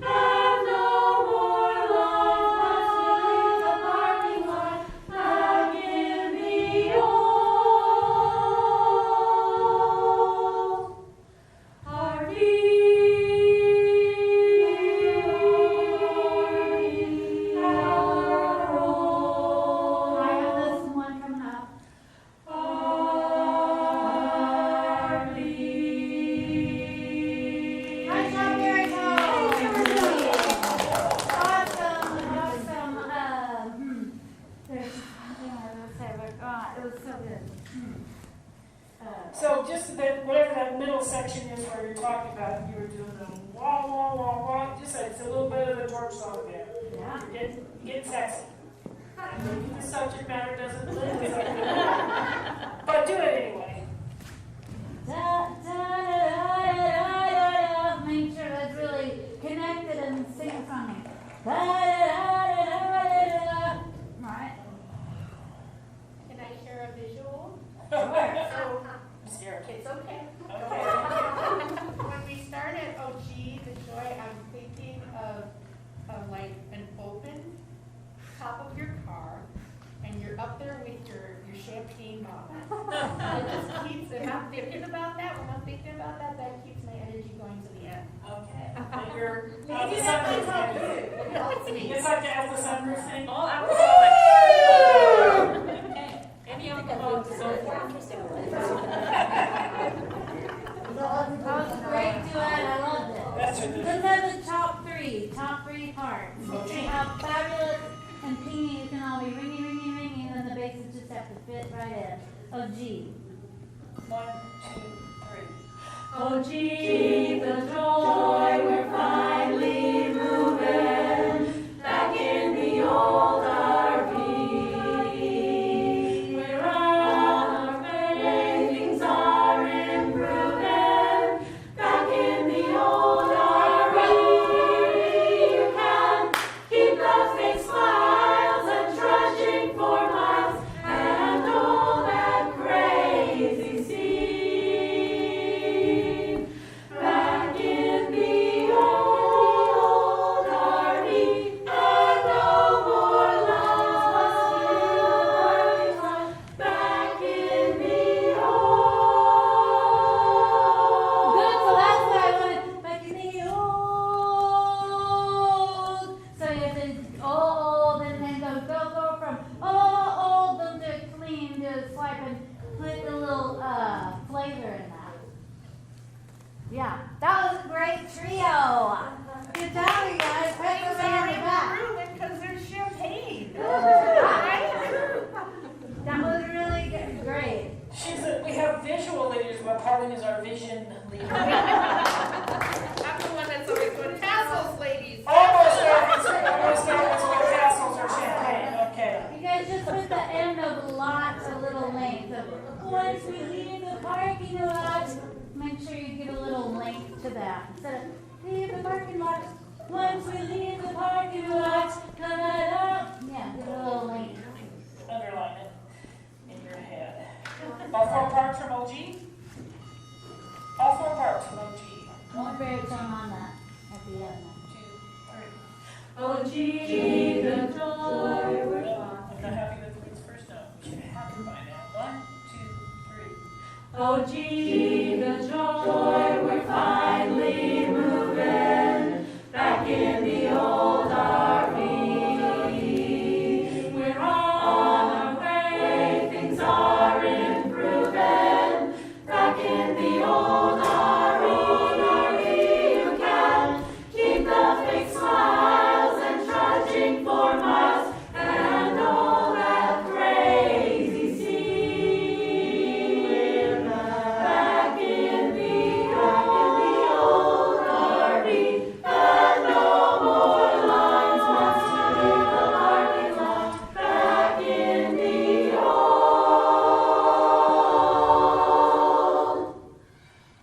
and no more lines. The parking lot. Back in the old RV. I have this one coming up. Nice job, baritone. Awesome. There's something I was gonna say, but it was so good. So just that, whatever that middle section is where you're talking about, you were doing the wah, wah, wah, wah, just like it's a little bit of a George song there. Yeah. You're getting sexy. Maybe the subject matter doesn't live with you. But do it anyway. Da, da, da, da, da, da. Make sure that's really connected and sing something. Da, da, da, da, da, da. Right. Can I share a visual? Sure. I'm scared. It's okay. Okay. When we started OG, the joy, I'm thinking of like an open top of your car, and you're up there with your champagne bottle. It just keeps, if I'm thinking about that, when I'm thinking about that, that keeps my energy going to the end. Okay. Like your Maybe the that might sunroof help thing. you. It helps me. It's like the Alpha sunroof thing. All alcoholic. Any alcohol is so That was a great duet. I loved it. That's your Let's have the top three parts. See how fabulous and pingy you can all be ringing, ringing, ringing, and then the bass is set to fit right in. Oh, G. 1, 2, 3. Oh, gee, the joy, we're finally moving back in the old RV. We're on our way, things are improving back in the old RV. You can keep those big smiles and trudging for miles and all that crazy scene. Back in the old RV, and no more lines. Back in the old. Good, so that's what I wanted. Back in the old. So you have to old and then go from old, don't do it clean, do it swipe and put a little flavor in that. Yeah, that was a great trio. Good job, you guys. Pat somebody on the back. Because there's champagne. That was really good. Great. We have visual leaders, but Pauline is our vision leader. I'm the one that's always going, tassels, ladies. Almost always with castles or champagne. Okay. You guys just put the end of lots a little length of once we leave the parking lot. Make sure you give a little length to that. Instead of leave the parking lot. Once we leave the parking lot, come on up. Yeah, give it a little length. Underline it in your head. All 4 parts from OG? All 4 parts from OG. One baritone on that at the end. 2, 3. Oh, gee, the joy, we're I'm not happy with the leads first note. We should have it by now. 1, 2, 3. Oh, gee, the joy, we're finally moving back in the old RV. We're on our way, things are improving back in the old RV. You can keep the big smiles and trudging for miles and all that crazy scene. We're back in the old RV, and no more lines once we leave the parking lot. Back in the old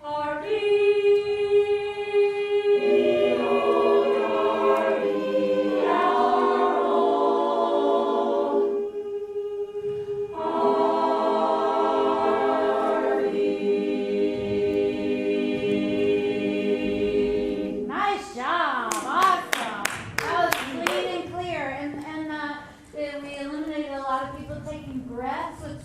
RV. Old RV, Nice job. Awesome. That was clean and clear. And we eliminated a lot of people taking breaths, which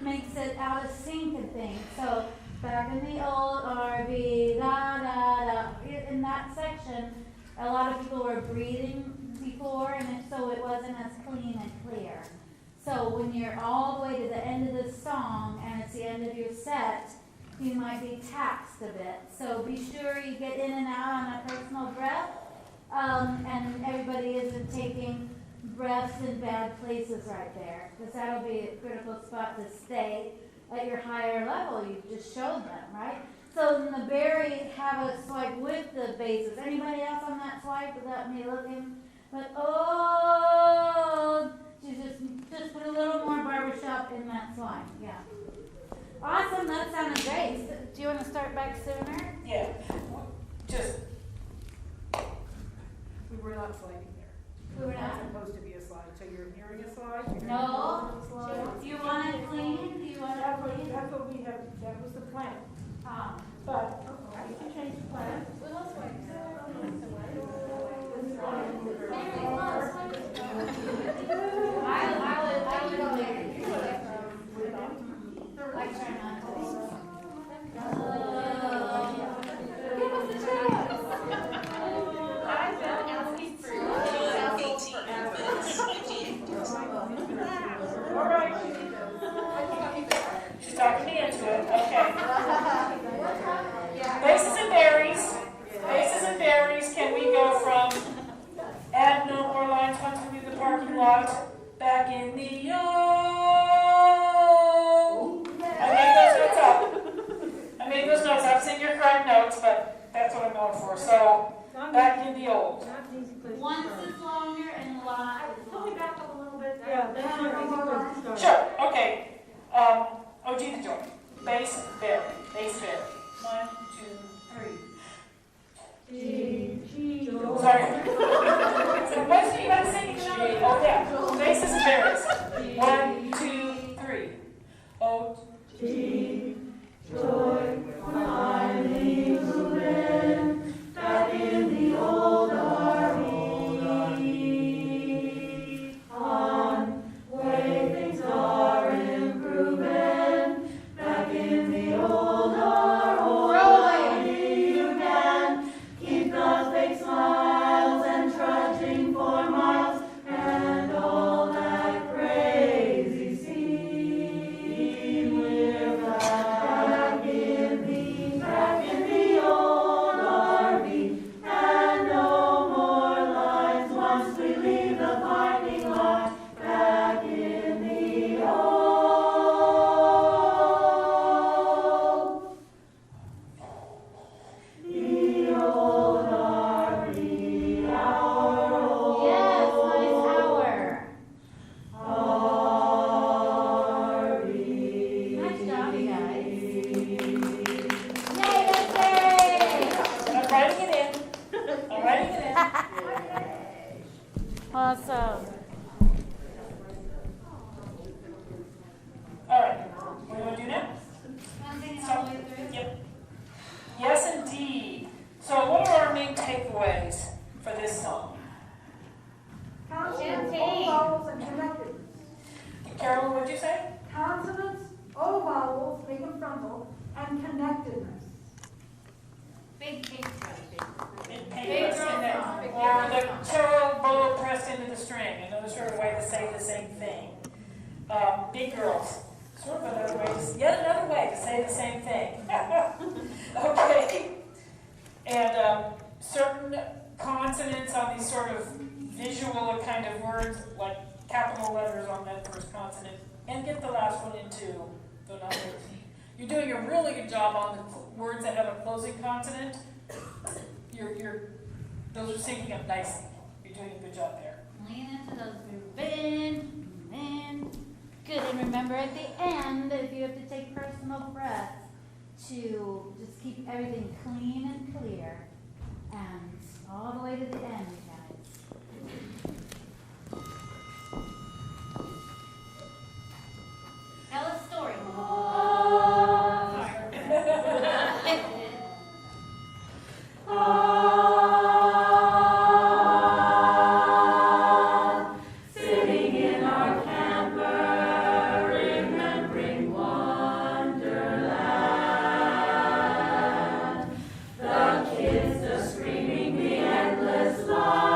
makes it out of sync and things. So back in the old RV, da da da. In that section, a lot of people were breathing before, and so it wasn't as clean and clear. So when you're all the way to the end of the song and it's the end of your set, you might be taxed a bit. So be sure you get in and out on a personal breath, and everybody isn't taking breaths in bad places right there, because that'll be a critical spot to stay at your higher level. You just showed them, right? So in the berry, have a swipe with the bases. Anybody else on that swipe without me looking? But oh, just put a little more barbershop in that swipe. Yeah. Awesome, that sounded great. Do you want to start back sooner? Yeah. Just, We were not sliding there. We were not. It's supposed to be a slide, so you're hearing a slide? you're hearing No. a slide. Do you want it clean? Do you want it clean? That's what we have, that was the plan. But, if you change the plan. I would go there. I try not to. I've been asking for all right. She's talking me into it. Okay. deep joy, finally moving back in the old RV. On way things are improving back in the old RV. You can keep the fake smiles and trudging for miles and all that crazy scene. We're back in the old RV, and no more lines once we leave the parking lot. Back in the old RV, our old Yes, nice hour. RV. Nice job, you guys. Yay, that's great. I'm writing it in. I'm writing it in. Awesome. All right, what do you want to do now? Yep. Yes, indeed. So what are our main takeaways for this song? Consonants, O Champagne. vowels, and connected. Carolyn, what'd you say? Consonants, O vowels, make them frontal, and connectedness. Big picture. Big Big pressed in drum there. song, big Or drum the song. cello bow pressed into the string, another sort of way to say the same thing. Big girls, sort of another way, yet another way to say the same thing. Okay. And certain consonants on these sort of visual kind of words, like capital letters on that first consonant, and get the last one into the number. You're doing a really good job on the words that have a closing consonant. Those are syncing up nicely. You're doing a good job there. Lean into those moving. Good, and remember at the end, if you have to take personal breaths, to just keep everything clean and clear, and all the way to the end, you guys. Tell a story. Sitting in our camper, remembering Wonderland. The kids are screaming the endless line.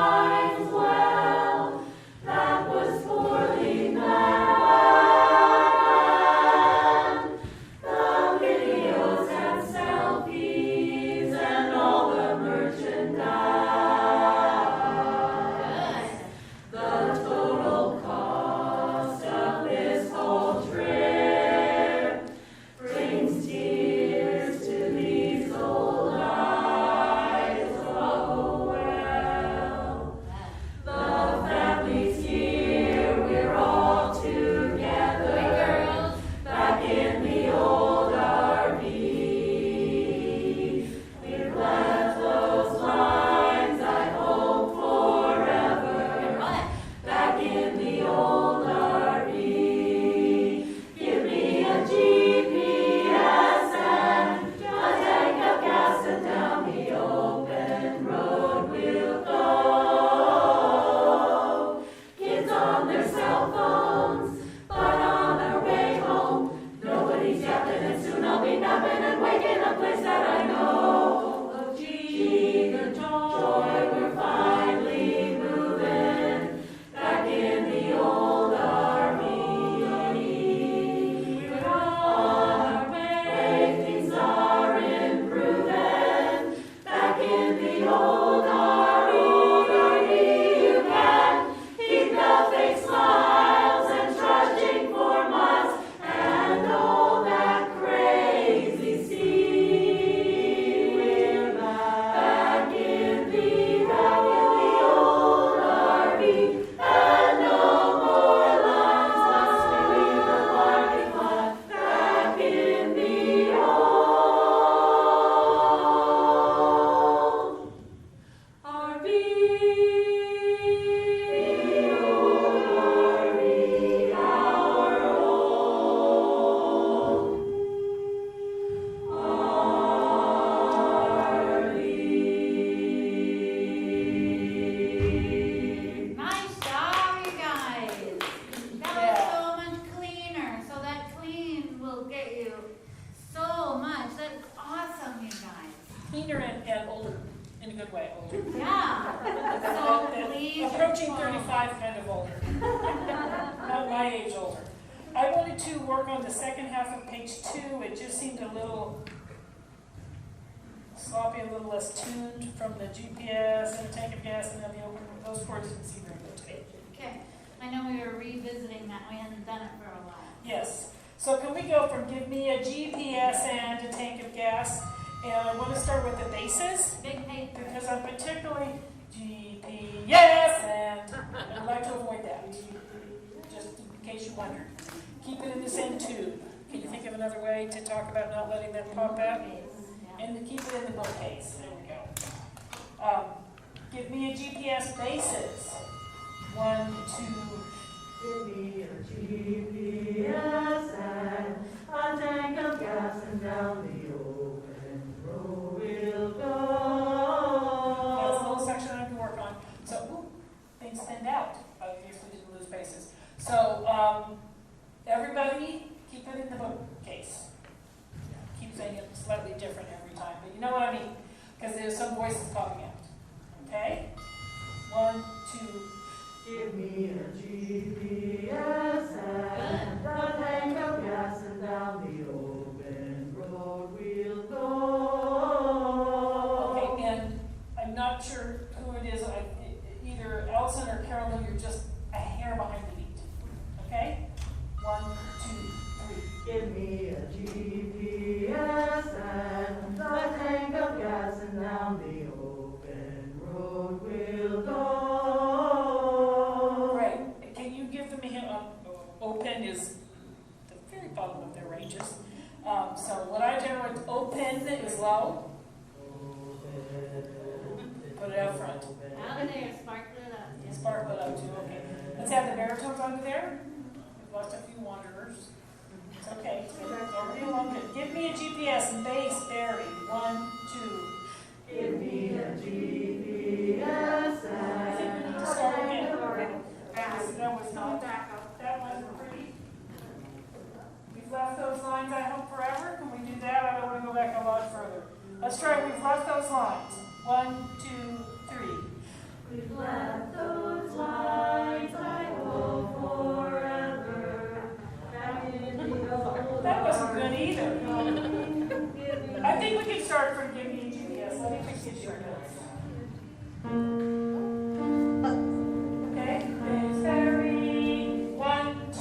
work on the second half of page 2, it just seemed a little sloppy, a little less tuned from the GPS and tank of gas and then the open. Those chords didn't seem very good to me. Okay, I know we were revisiting that, we hadn't done it for a while. Yes. So can we go from give me a GPS and a tank of gas? And I want to start with the bases Big paper. because I'm particularly GPS and I'd like to avoid that. Just in case you wondered. Keep it in the same tube. Can you think of another way to talk about not letting that pop out? And to keep it in the bookcase. There we go. Give me a GPS bases. 1, 2. Give me a GPS and a tank of gas, and down the open road we'll go. That's a little section I can work on. So, things thinned out. Obviously didn't lose bases. So, everybody keep it in the bookcase. Keep saying it slightly different every time, but you know what I mean, because there's some voices popping out. Okay? 1, 2. Give me a GPS and a tank of gas, and down the open road we'll go. Okay, and I'm not sure who it is. Either Allison or Carolyn, you're just a hair behind the beat. Okay? 1, 2, 3. Give me a GPS and a tank of gas, and down the open road we'll go. Right. Can you give them a hint on open is the very bottom of their ranges. So what I generally open is low. Put it out front. Out there, sparkle it up. Yeah. Sparkle it up too. Okay. Let's have the baritones under there. We've lost a few wanderers. It's okay. It's already along good. Give me a GPS and bass, Barry. 1, 2. Give me a GPS I think we need to start again. That was not that wasn't pretty. We've left those lines, I hope, forever. Can we do that? I don't want to go back a lot further. Let's try. We've left those lines. 1, 2, 3. We've left those lines, I hope forever. Back in the old That wasn't good either. I think we can start from Give Me a GPS. Let me fix it your notes. Okay, Miss Barry. 1, 2,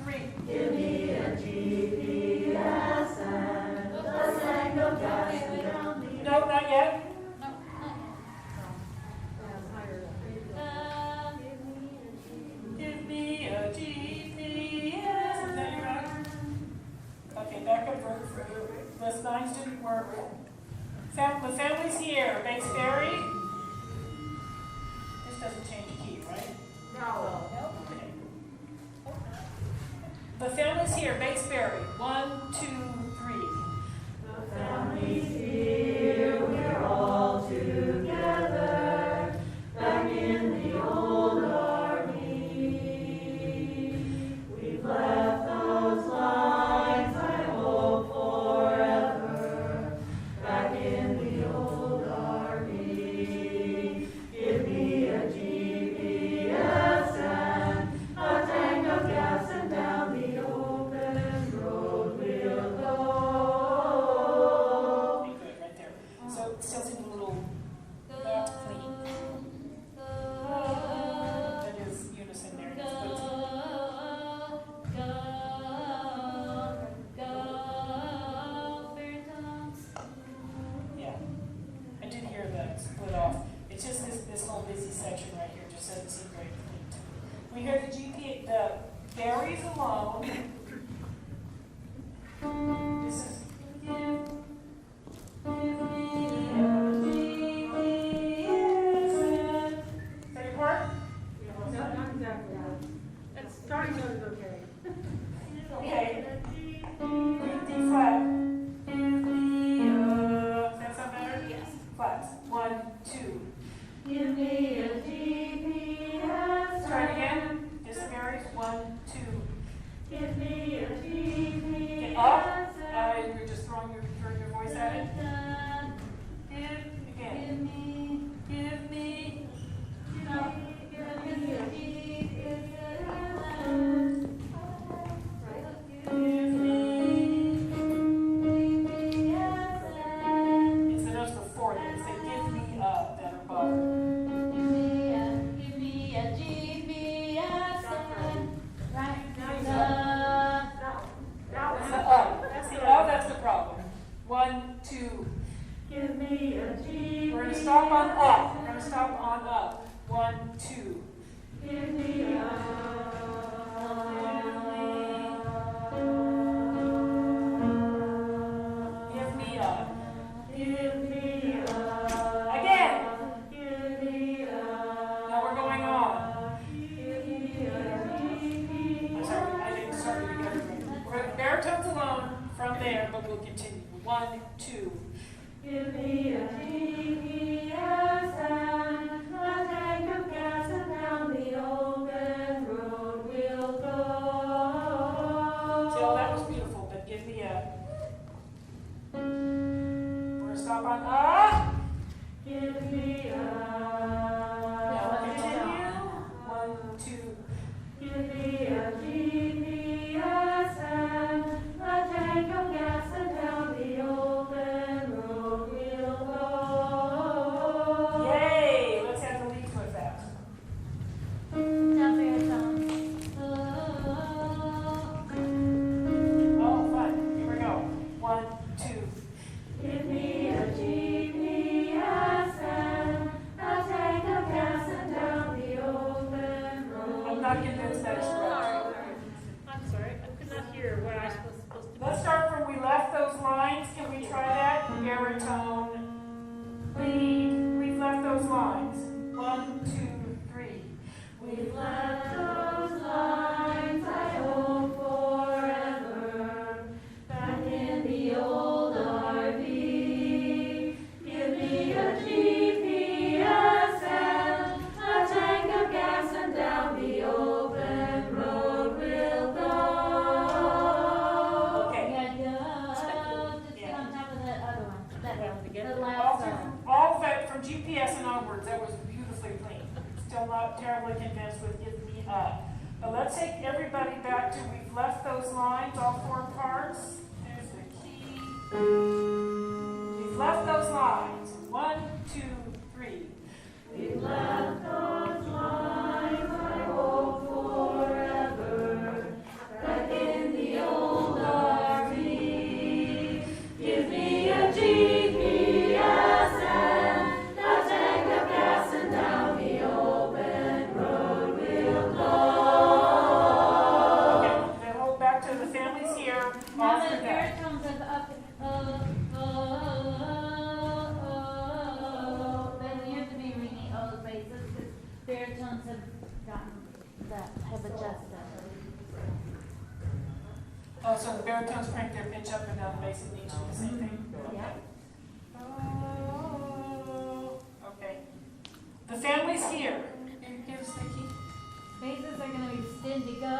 3. Give me a GPS and a tank of gas, and down the No, not yet. No, not yet. Give me a GPS. Is that your right? Okay, back up further. List 9s didn't work. The family's here. Base Barry. This doesn't change the key, right? No. Okay. The family's here. Base Barry. 1, 2, 3. The family's here, we're all together, back in the old army. We've left those lines, I hope forever, back in the old army. Give me a GPS and a tank of gas, and down the open road we'll go. Okay, good, right there. So it still seems a little not clean. That is unison there. It's good. Yeah. I did hear that split off. It's just this whole busy section right here just doesn't seem very clean. We hear the GP, the Barry's alone. This is give me a GPS. Is that your part? No, not exactly. That's starting note is okay. Okay. D flat. Does that sound better? Yes. Flats. 1, 2. Give me a GPS. Try it again. Just Barry's. 1, 2. Give me a GPS. Get up. there, but we'll continue. 1, 2. Give me a GPS and a tank of gas, and down the open road we'll go. See, all that was beautiful, but give me a. We're going to stop on ah. Give me a. Now continue. 1, 2. Give me a GPS and a tank of gas, and down the open road we'll go. Yay! Let's have the lead with that. Down for your phone. Oh, fun. Here we go. 1, 2. Give me a GPS and a tank of gas, and down the open road. I'm not convinced that is correct. I'm sorry, I could not hear what I was supposed to. Let's start from we left those lines. Can we try that? Baritone. Lead. We've left those lines. 1, 2, 3. We've left those lines, I hope forever, back in the old RV. Give me a GPS and a tank of gas, and down the open road we'll go. Okay. Yeah, go. Just get on top of that other one. The All, last one. all that from GPS and onwards, that was beautifully clean. Still not terribly convinced with give me a. But let's take everybody back to we've left those lines, all 4 parts. There's the key. We've left those lines. 1, 2, 3. We've left those lines, I hope forever, back in the old RV. Give me a GPS and a tank of gas, and down the open road we'll go. Okay, then hold back to the families here. Now All the through that. baritones are up. Then you have to be ringing O's bases because baritones have adjusted. Oh, so the baritones crank their pitch up and down, the bass and each do the same thing? Yeah. Oh, okay. The family's here. Can you give us the key? Basses are gonna be stingy, go.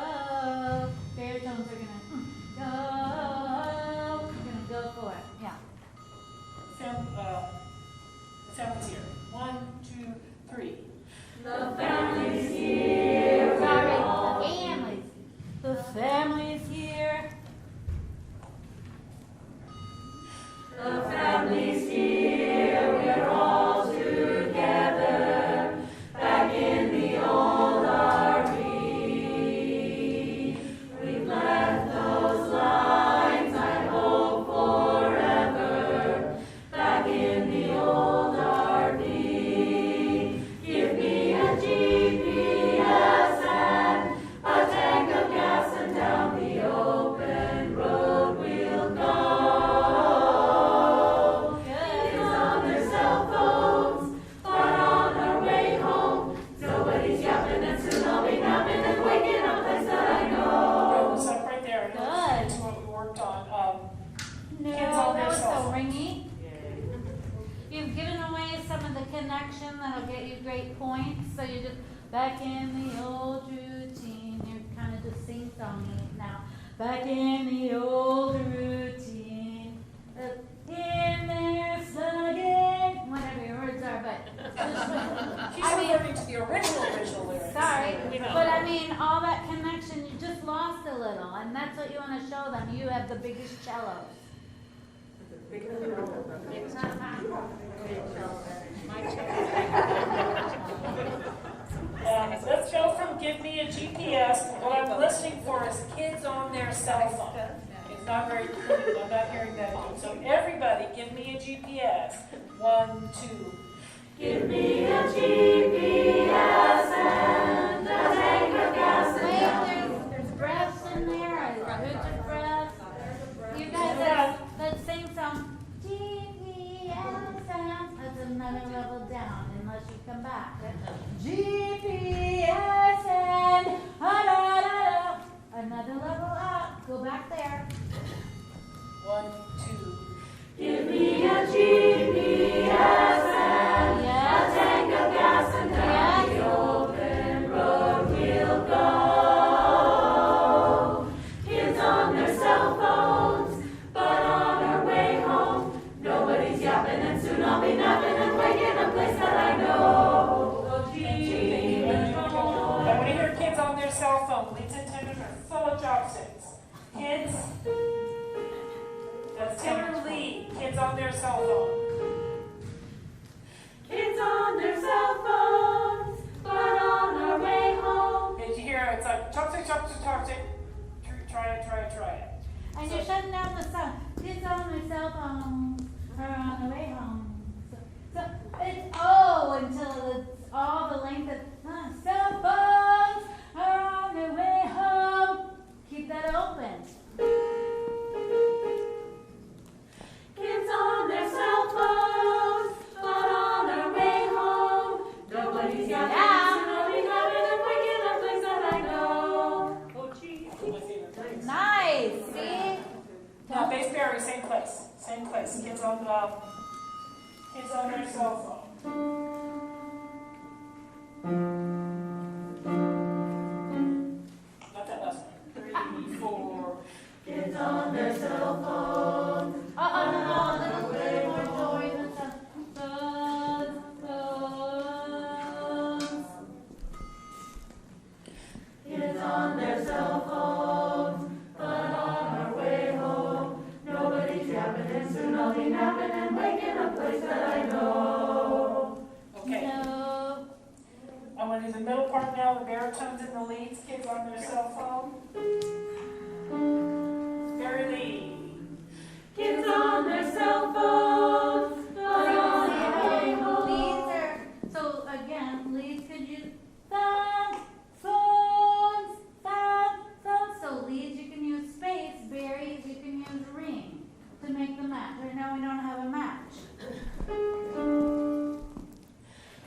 Baritones are gonna go. You're gonna go for it. Yeah. The family's here. 1, 2, 3. The family's here. Sorry, the families. The family's here. The family's here, we're all together, back in the old RV. We've left those lines, I hope forever, back in the old RV. Give me a GPS and a tank of gas, and down the open road we'll go. Kids on their cell phones, but on our way home, nobody's yapping, and soon I'll be napping and waking up place that I know. Stop right there. Good. That's what we worked on. No, Kids on that their was cell so phones. ringy. You've given away some of the connection that'll get you great points. So you're just back in the old routine. You're kind of just sing-songy it now. Back in the old routine. In there slugging. Whatever your words are, but. She's I mean- referring to the original lyrics. Sorry, We know. but I mean, all that connection, you just lost a little, and that's what you want to show them. You have the biggest cellos. Let's go from give me a GPS. What I'm listening for is kids on their cell phone. It's not very clear. I'm not hearing that. So everybody, give me a GPS. 1, 2. Give me a GPS and a tank of gas, and down Wait, there's breaths in there, hoots of breaths. You guys, let's sing some GPS sounds. That's another level down, unless you come back. GPS and another level up. Go back there. 1, 2. Give me a GPS and a tank of gas, and down the open road we'll go. Kids on their cell phones, but on our way home, nobody's yapping, and soon I'll be napping and waking a place that I know. And when you hear kids on their cell phone, leads and tenders are full of job sticks. Kids, that's Tanner Lee, kids on their cell phone. Kids on their cell phones, but on our way home. Did you hear it? It's like toxic. Try it. And you're shutting down the sound. Kids on their cell phones are on the way home. So it's until it's all the length of cell phones are on their way home. Keep that open. Kids on their cell phones, but on our way home. Nobody's yapping, Yeah. soon I'll be napping and waking a place that I know. My favorite place. Nice. See? Base Berry, same place. Kids on their cell phone. Not that last one. 3, 4. Kids on their cell phones. No, little more joy than phones. Kids on their cell phones, but on our way home. Nobody's yapping, and soon I'll be napping and waking a place that I know. Okay. No. I'm going to do the middle part now, the baritones and the leads, kids on their cell phone. Very lead. Kids on their cell phones, but on our way home. Leads are, so again, leads could use phones. So leads you can use space, berries you can use ring to make the match. Right now we don't have a match.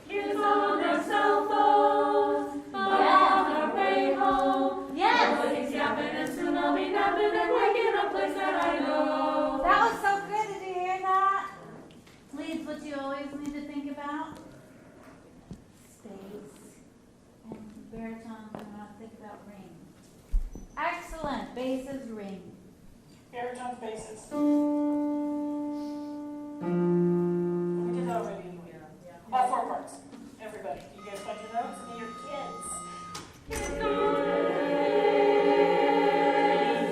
Kids on their cell phones, but on our way home. Yes! Nobody's yapping, and soon I'll be napping and waking a place that I know. That was so good. Did you hear that? Leads what you always need to think about. Space. And baritone, you want to think about ring. Excellent. Basses, ring. Baritones, basses. We did that already. All 4 parts. Everybody. You guys got your notes and your kids. Kids on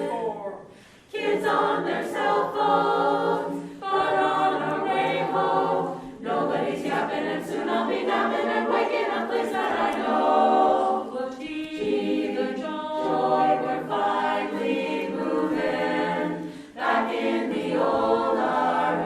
4. Kids on their cell phones, but on our way home. Nobody's yapping, and soon I'll be napping and waking a place that I know. Look, gee, the joy, we're finally moving back in the old RV.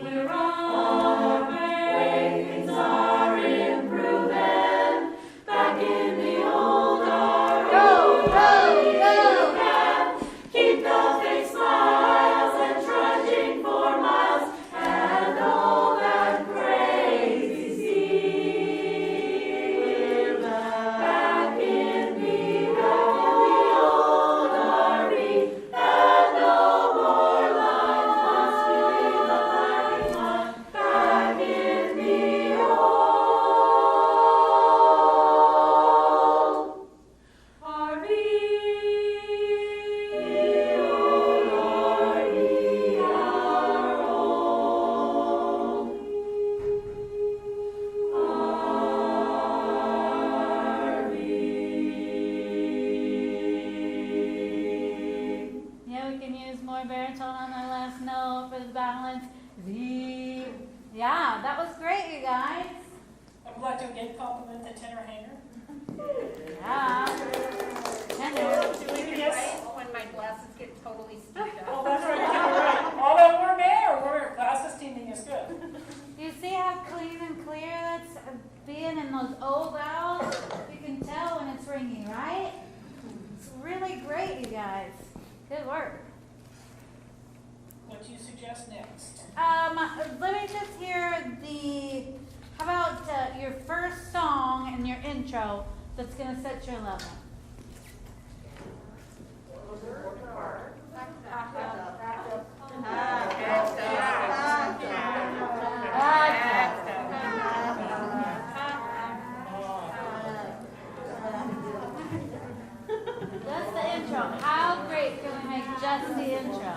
We're on our way, things are improving back in the old RV. Go, go, go! Keep the fake smiles and trudging for miles and all that crazy scene. Back in the old RV, and no more lines once we leave the parking lot. Back in the old RV. Yeah, we can use more baritone on our last note for the balance. Z. Yeah, that was great, you guys. I would like to again compliment the tenor hanger. Yeah. Tenor. Yes. When my glasses get totally stuffed Well, up. that's right. You're right. Although we're there, glasses teaming is good. You see how clean and clear that's being in those old owls? You can tell when it's ringing, right? It's really great, you guys. Good work. What do you suggest next? Let me just hear how about your first song and your intro that's going to set your level? That's the intro.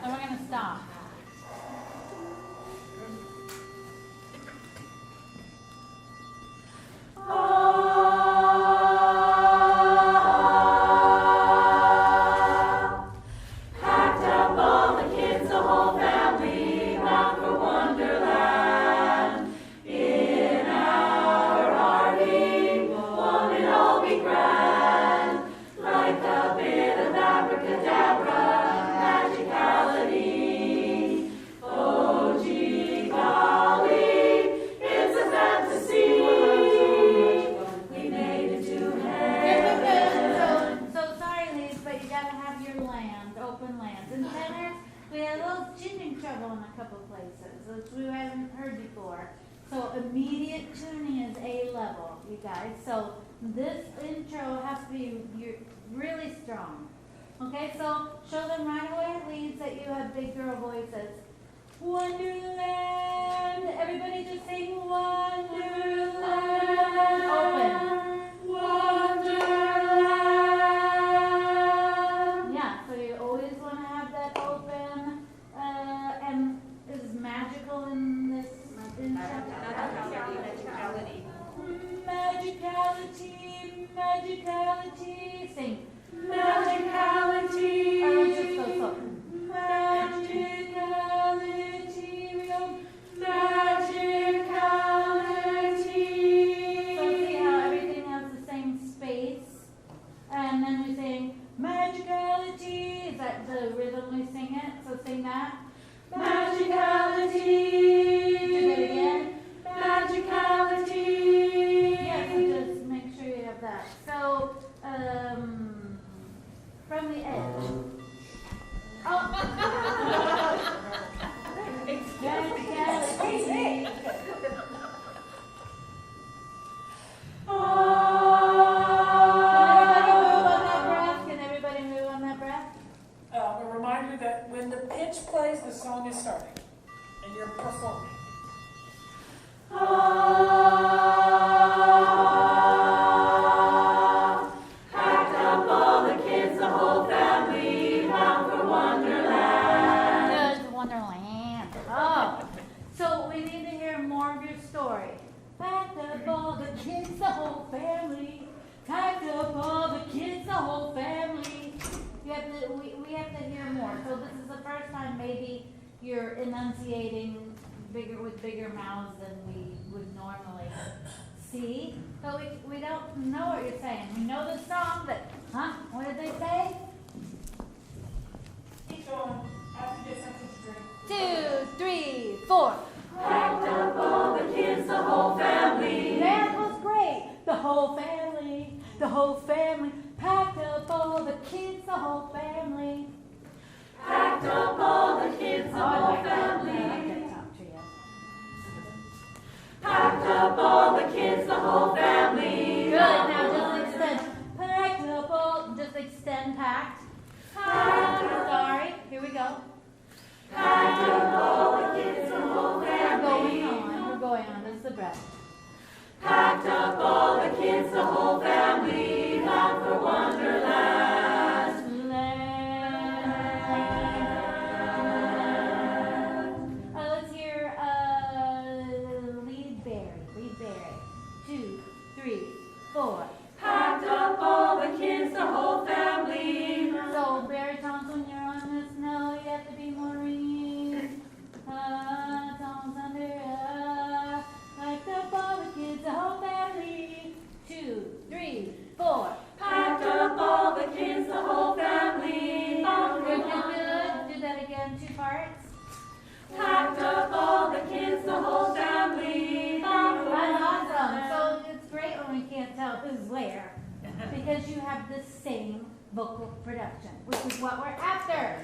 And we're gonna stop. Packed up all the kids, the whole family, bound for Wonderland. In our RV, won't it all be grand? Like a bit of abracadabra, magicality. Oh, gee golly, it's a fantasy. We made it to heaven. So sorry, Lise, but you gotta have your land, open lands. In center, we had a little tuning trouble in a couple places, which we haven't heard before. So immediate tuning is A level, you guys. So this intro has to be really strong. Okay, so show them right away, Lise, that you have big girl voices. Wonderland. Everybody just sing Wonderland. Open. Wonderland. Yeah, so you always want to have that open. And is magical in this Magicality. magicality. Sing. Magicality. Let's just go slow. Magicality. We go. Magicality. So see how everything has the same space? And then we sing magicality. Is that the rhythm we sing it? So sing that. Magicality. Do that again. Magicality. Yes, so just make sure you have that. So, from the edge. Oh. Magicality. Can everybody move on that breath? A reminder that when the pitch plays, the song is starting, and you're performing. Packed up all the kids, the whole family, bound for Wonderland. Good Wonderland. Oh, so we need to hear more of your story. Packed up all the kids, the whole family. Packed up all the kids, the whole family. We have to hear more. So this is the first time maybe you're enunciating with bigger mouths than we would normally see. So we don't know what you're saying. We know the song, but what did they say? Keep going. I have to get something to drink. 2, 3, 4. Packed up all the kids, the whole family. That was great. The whole family, the whole family. Packed up all the kids, the whole family. Packed up all the kids, the whole family. Packed up all the kids, the whole family. Good. Now just extend. Packed up all. Just extend. Packed. Sorry. Here we go. Packed up all the kids, the whole We're family. going on. This is the breath. Packed up all the kids, the whole family, bound for Wonderland. Let's hear lead berry. 2, 3, 4. Packed up all the kids, the whole family. So baritones, when you're on the snow, you have to be Maureen. Tones under. Packed up all the kids, the whole family. 2, 3, 4. Packed up all the kids, the whole family. Bound for Good. Wonderland. Do that again. 2 parts. Packed up all the kids, the whole family. Bound for That's Wonderland. awesome. So it's great when we can't tell who's where because you have the same vocal production, which is what we're after.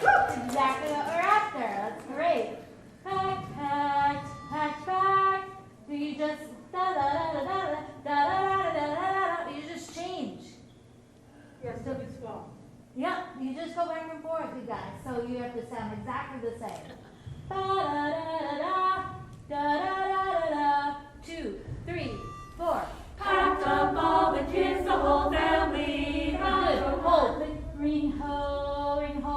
That's exactly what we're after. That's great. Pack, packed, packed, packed. Do you just da da da da da da da da da da? You just change. Yes, so it's small. Yep, you just go back and forth, you guys. So you have to sound exactly the same. Da da da da da. 2, 3, 4. Packed up all the kids, the whole family. Bound Good. for Hold. Ring ho, ring ho.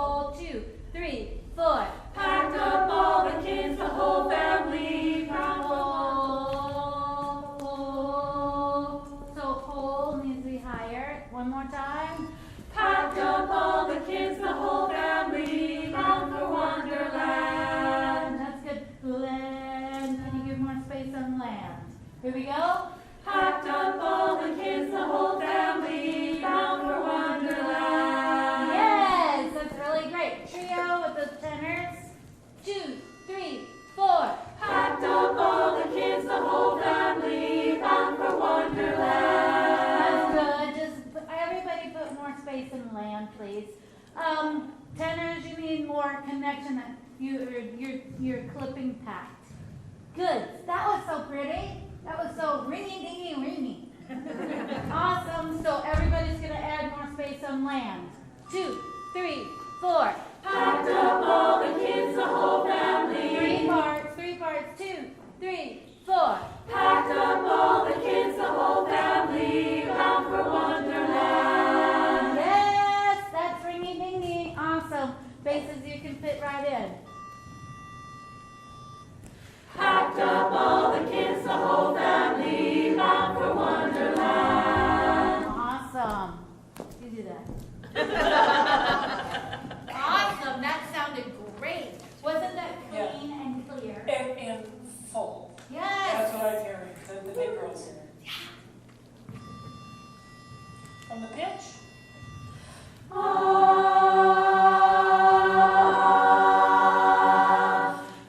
land, please. Tenors, you need more connection. You're clipping packed. Good. That was so pretty. That was so ringy-dingy-ringy. Awesome. So everybody's going to add more space on land. 2, 3, 4. Packed up all the kids, the whole family. 3 parts. 2, 3, 4. Packed up all the kids, the whole family, bound for Wonderland. Yes, that's ringy-dingy. Awesome. Spaces you can fit right in. Packed up all the kids, the whole family, bound for Wonderland. Awesome. You do that. Awesome, that sounded great. Wasn't that Yeah. clean and clear? And full. Yes. That's what I'm hearing, the big girls. From the pitch?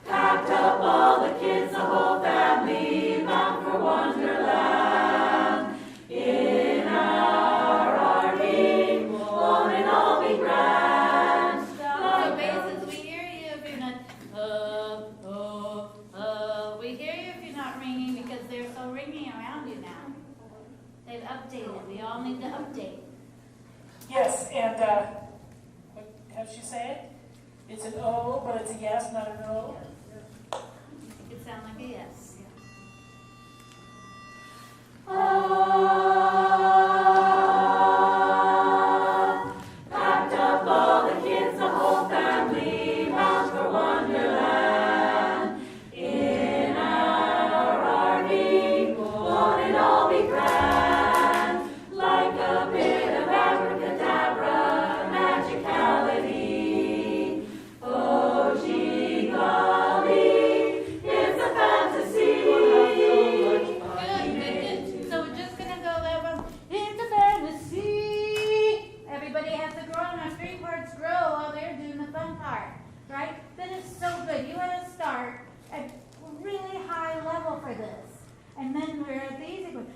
Packed up all the kids, the whole family, bound for Wonderland. In our RV, won't it all be grand? So bases, we hear you if you're not, we hear you if you're not ringing because they're so ringing around you now. They've updated. We all need to update. Yes, and, what, how'd she say it? It's an O, but it's a yes, not an O. It could sound like a yes. Packed up all the kids, the whole family, bound for Wonderland. In our RV, won't it all be grand? Like a bit of abracadabra, magicality. Oh, gee golly, it's a fantasy. Good, good. So we're just gonna go that one. It's a fantasy. Everybody has to grow on our 3 parts grow while they're doing the fun part, right? That is so good. You want to start at really high level for this, and then we're at the easy one,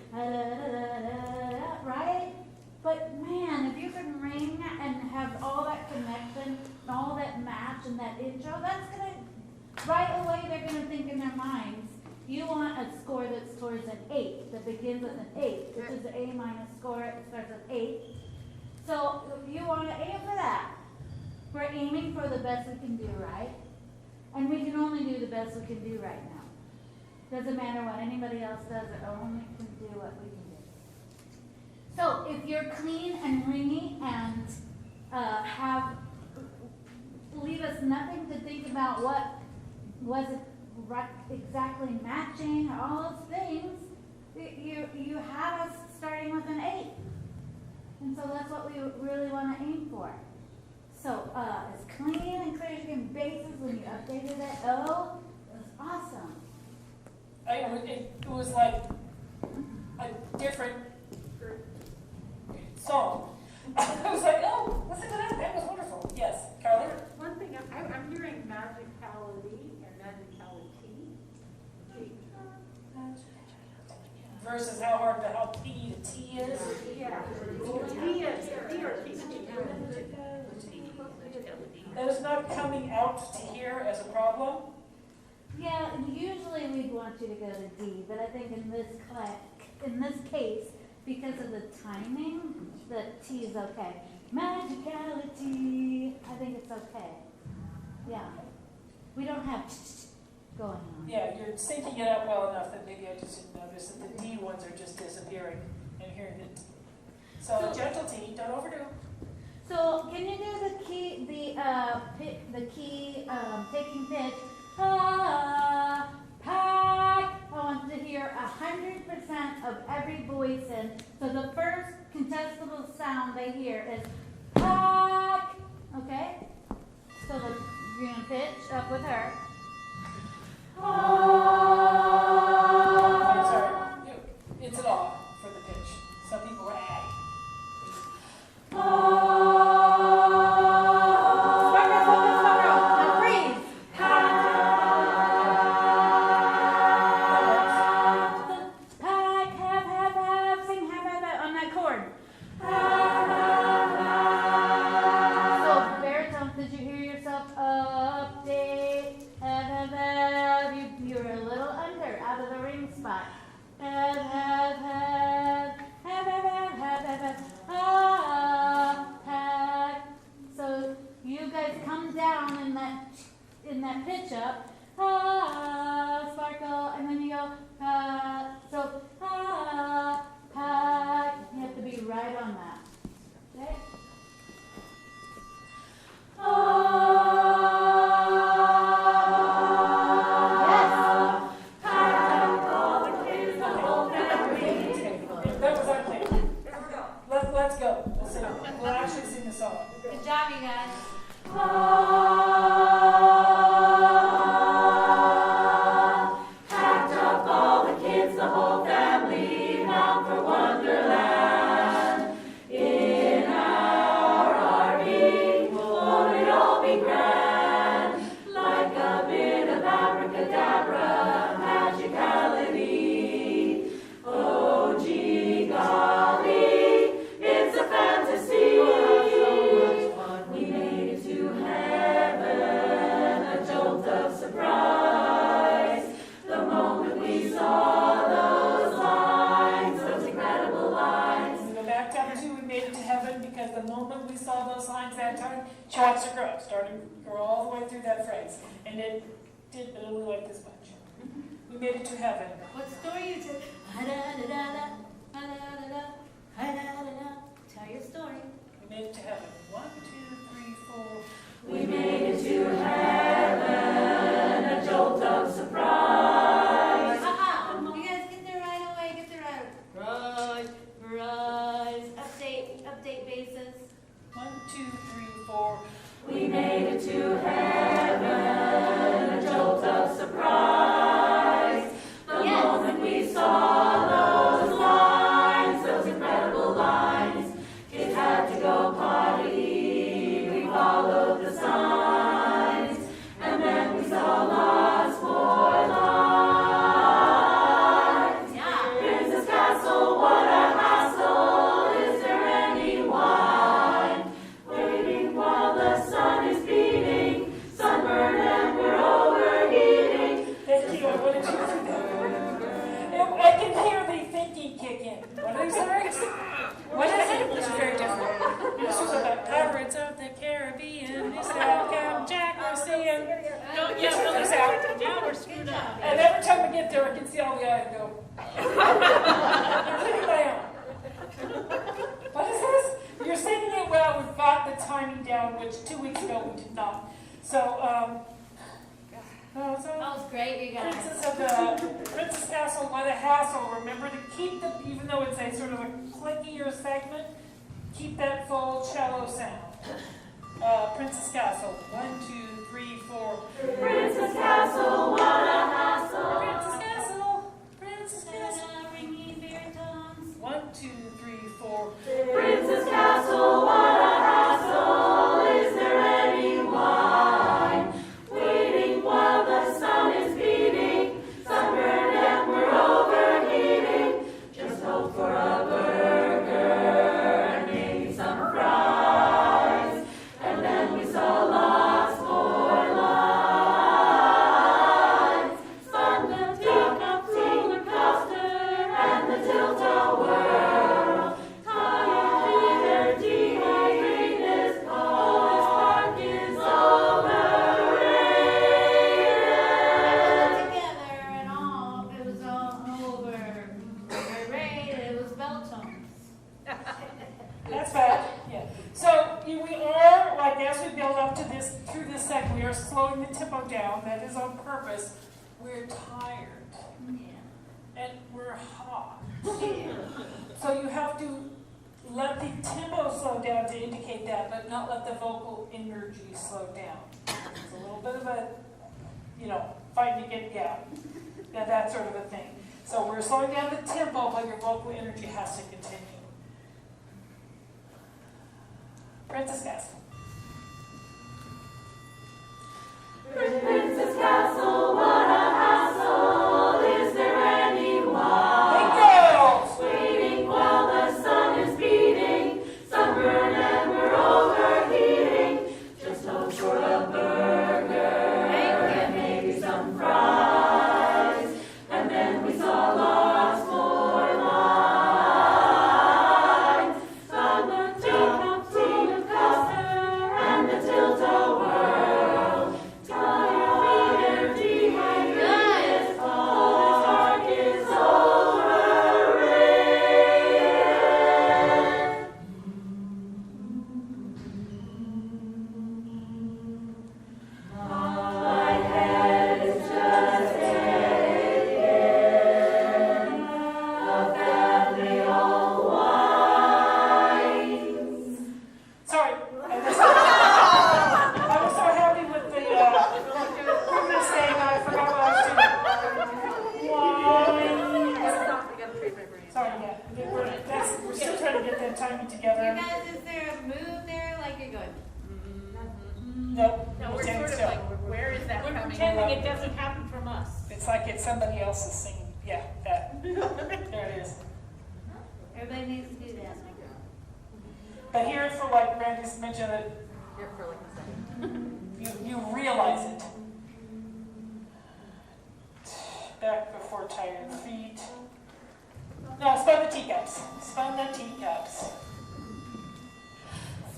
right? But man, if you can ring and have all that connection and all that match and that intro, that's gonna right away they're gonna think in their minds. You want a score that scores an 8, that begins with an 8, which is the A minus score. It starts with 8. So you want to aim for that. We're aiming for the best we can do, right? And we can only do the best we can do right now. Doesn't matter what anybody else does, it only can do what we can do. So if you're clean and ringy and leave us nothing to think about what was it exactly matching, all those things, you have us starting with an 8. And so that's what we really want to aim for. So as clean and clear as you can bases when you updated it. Oh, it was awesome. It was like a different song. I was like, oh, listen to that. That was wonderful. Yes, Carly? One thing, I'm hearing magicality and magicality. Versus how hard the how P to T is. Yeah. That is not coming out to here as a problem. Yeah, and usually we'd want you to go to D, but I think in this case, because of the timing, the T is okay. Magicality, I think it's okay. Yeah, we don't have going on. Yeah, you're syncing it up well enough that maybe I just didn't notice that the D ones are just disappearing and hearing it. So gentle T, don't overdo. So can you do the key, taking pitch? Pack. I want to hear 100% of every voice in. So the first contestable sound they hear is pack. Okay? So you're gonna pitch up with her. I'm sorry. It's an aw for the pitch. Some people are ag. Now freeze. Pack, have, sing, have on that chord. that pitch up, sparkle, and then you go, so, you have to be right on that. Okay? That was our thing. Let's go. Let's sing. We'll actually sing the song. Good job, you guys. Packed up all the kids, the whole family, bound for Wonderland. In our RV, won't it all be grand? Like a bit of abracadabra, magicality. Oh, gee golly, it's a fantasy. We made it to heaven, a jolt of surprise. The moment we saw those lines, those incredible lines. We go back down to we made it to heaven because the moment we saw those lines that time, charts to grow, started to grow all the way through that phrase. And it did literally like this much. We made it to heaven. What story is it? Tell your story. We made it to heaven. 1, 2, 3, 4. We made it to heaven, a jolt of surprise. You guys get there right away. Get there right. Rise. Update basis. 1, 2, 3, 4. We made it to heaven, a jolt of surprise. The moment we saw those lines, those incredible lines, kids had to go potty. We followed the signs, and then we saw lots more lines. Yeah. Princess Castle, what a hassle! Is there any wine? Waiting while the sun is beating, sunburned and we're overheating. Thank you. I wanted you to do that. I can hear the thinking kick in. What are these lyrics? What is it? This is very different. This was about Pirates of the Caribbean. This out Captain Jack we're seeing. Don't Yes, yell this us out. Now we're screwed up. And every time I get there, I can see all the eyes go. Including my own. What is this? You're singing it well. We've got the timing down, which 2 weeks ago we did not. So, That was great, you guys. Princess Castle, what a hassle. Remember to keep the, even though it's a sort of a clickier segment, keep that full cello sound. Princess Castle, 1, 2, 3, 4. Princess Castle, what a hassle! Princess Castle, Princess Castle. Ringing baritons. 1, 2, 3, 4. Princess Castle, what a hassle! Is there any wine? Waiting while the sun is beating, sunburned and we're overheating. Just hope for a burger and maybe some fries. And then we saw lots more lines. Spun the teacup roller coaster and the tilt-a-whirl. Tired feet are dehydrated, this park is overrated. Together and all, it was all over. Great, it was bell tones. That's bad. Yeah. So we are, like, as we build up to this, through this segment, we are slowing the tempo down. That is on purpose. We're tired. And we're hot. So you have to let the tempo slow down to indicate that, but not let the vocal energy slow down. It's a little bit of a, fighting to get down. That sort of a thing. So we're slowing down the tempo, but your vocal energy has to continue. Princess Castle. Princess Castle, what a hassle! Is there any wine? Big girls! Waiting while the sun is beating, sunburned and we're overheating. Just hope for a burger and maybe some fries. And then we saw lots more lines. On the teacup roller coaster and the tilt-a-whirl. I was so happy with the improvement thing, I forgot what I was doing. Sorry, yeah. We're still trying to get that timing together. You guys, is there a move there, like you're going? Nope. No, we're standing sort of still. like, where is that We're coming from? pretending It doesn't happen from us. It's like it's somebody else's singing. Yeah, that. There it is. Everybody needs to do that. But here, for like Randy's mentioned, that you realize it. Back before tired feet. No, spun the teacups. Spun the teacups.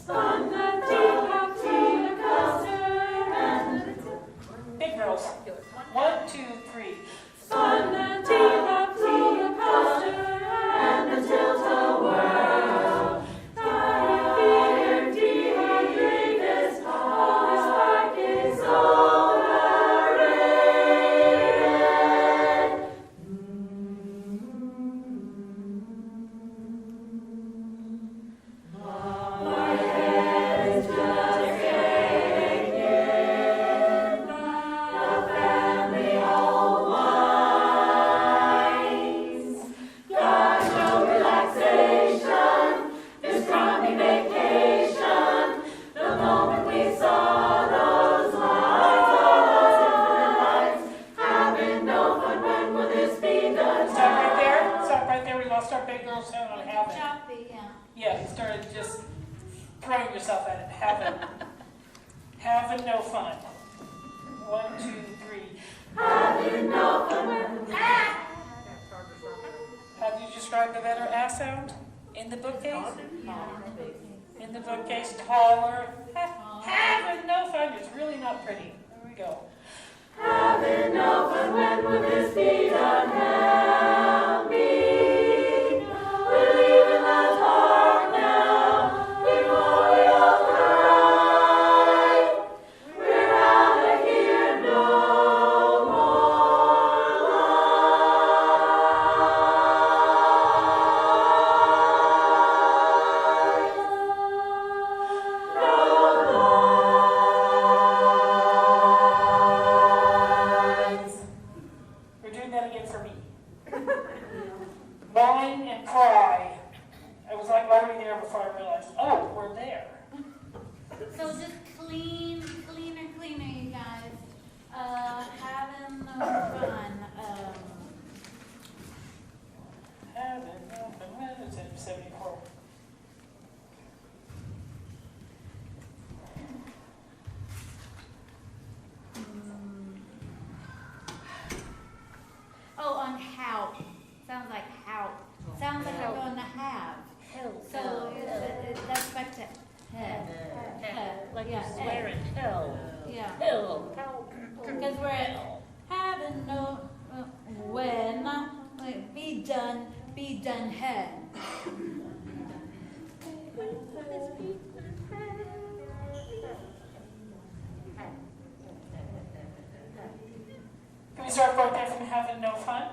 Spun the teacup to the coaster and Big girls. 1, 2, 3. spun the teacup to the coaster and the tilt-a-whirl. Tired feet dehydrated, all the spark is overrated. My head is just aching, the family all whines. Got no relaxation, this crummy vacation. The moment we saw those lines, having no fun, when will this be done? Stop right there. Stop right there. We lost our big girls sound on having. Choppy, yeah. Yeah, you started just throwing yourself at it. Having no fun. 1, 2, 3. Having no fun when Have you described the letter A sound in the bookcase? Yeah. In the bookcase, taller. Having no fun. It's really not pretty. There we go. having no fun, when will this be done? Help me. We're leaving the park now before we all cry. We're out of here, no more lies. We're doing that again for me. Whine and cry. I was like already there before I realized, oh, we're there. So just cleaner, you guys. Having no fun. Having no fun. When is it? 74. Oh, on how. Sounds like how. Sounds like we're going to have. So that's back to head. Like Yeah, you swear in hell. Yeah. Hell. Because we're at having no, when, like, be done head. Can we start going there from having no fun?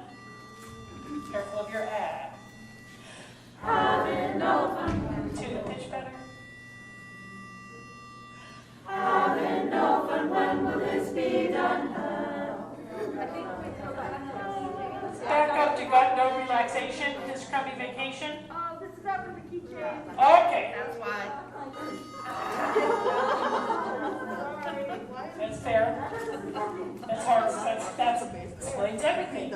Careful of your ad. Having no fun, To the pitch better. having no fun, when will this be done? Back up to got no relaxation, this crummy vacation. This is not for the keychain. Okay, That's why. that's fair. That's hard, that's explains everything.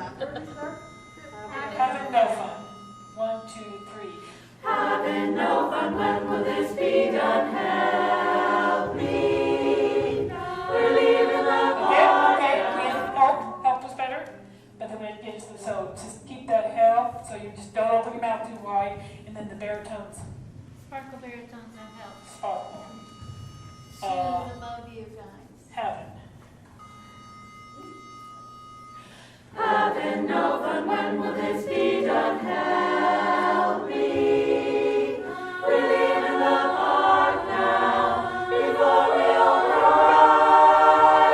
Having no fun. 1, 2, 3. Having no fun, when will this be done? Help me. We're leaving the park. Okay, help was better. But then when it gets to, so just keep that help, so you just don't open your mouth too wide, and then the baritones Sparkle baritones and help. sparkle. Choose above you guys. Having. Having no fun, when will this be done? Help me. We're leaving the park now before we all cry.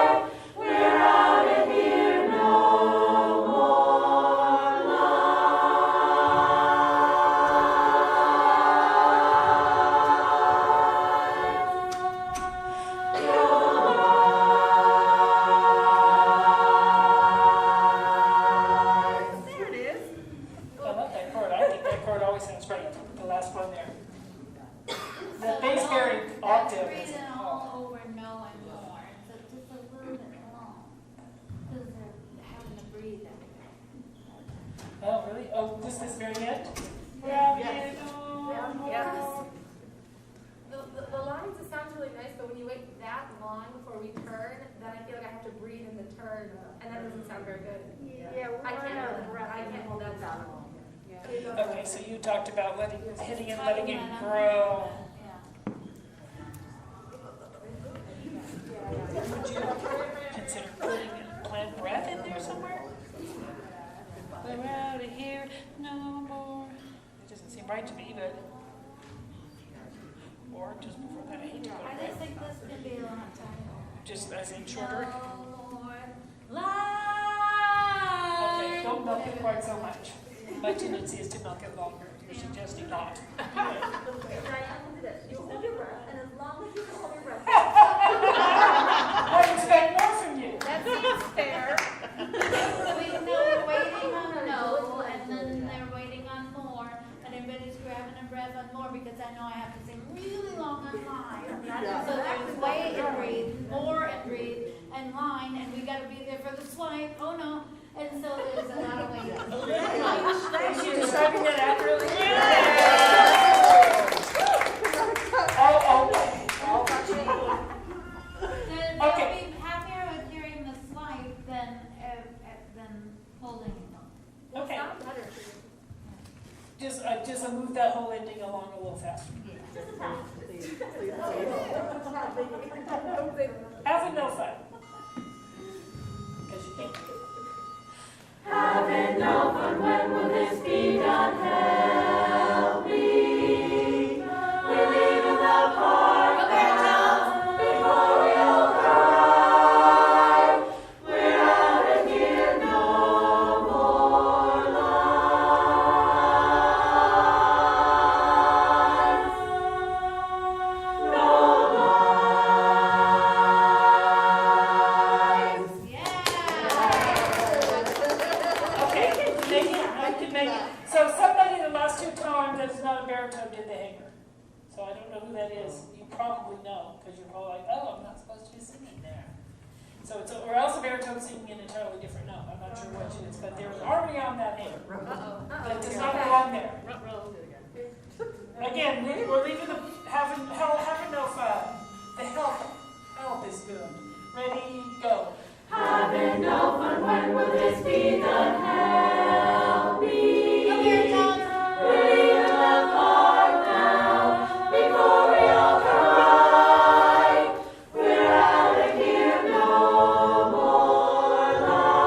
We're out of here, no more lies. line before we turn, then I feel like I have to breathe in the turn, and that doesn't sound very good. Yeah, I can't hold that down. Okay, so you talked about hitting and letting it grow. Would you consider putting plant breath in there somewhere? We're out of here, no more. It doesn't seem right to me, but. Or just before that, I hate to go to I bed. just think this could be a lot tighter. Just as in shorter? No more lies. Okay, don't milk it quite so much. My tendency is to milk it longer. You're suggesting not. Diane will do this. You hold your breath, and as long as you can hold your breath. I expect more from you. That seems fair. We're waiting on no, and then they're waiting on more, and everybody's grabbing their breath on more because I know I have to sing really long on line. So there's wait and breathe, more and breathe, and line, and we gotta be there for the swipe, oh no. And so there's a lot of waiting. Is she describing that accurately? They'll Okay. be happier with hearing the swipe than holding it. Okay. Just move that whole ending along a little faster. Having no fun. Because you can't do it. Having no fun, when will this be done? Help me. We're leaving the park now before we all cry. We're out of here, no more lies. No lies. Okay, I can make it. So somebody the last two times that's not a baritone did the hanger. So I don't know who that is. You probably know, because you're probably like, oh, I'm not supposed to be singing there. So or else a baritone singing an entirely different note. I'm not sure which it is, but there's already on that hanger. But it does not belong there. Again, we're leaving the having no fun. The help is good. Ready, go. Having no fun, when will this be done? Help me. We're leaving the park now before we all cry. We're out of here, no more lies.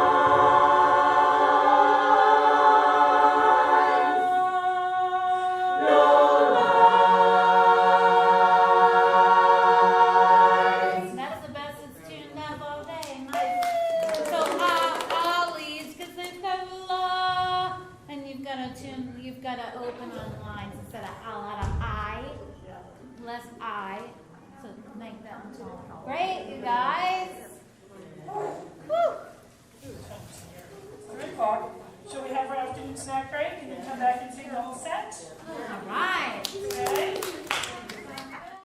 No lies. That's the best it's tuned up all day. Nice. So Ollie's, because they've got la, and you've got to open on lines instead of a lot of I, less I. So make that one tall. Great, you guys. Woo. 3 o'clock. Shall we have our afternoon snack break and then come back and sing the whole set? All right.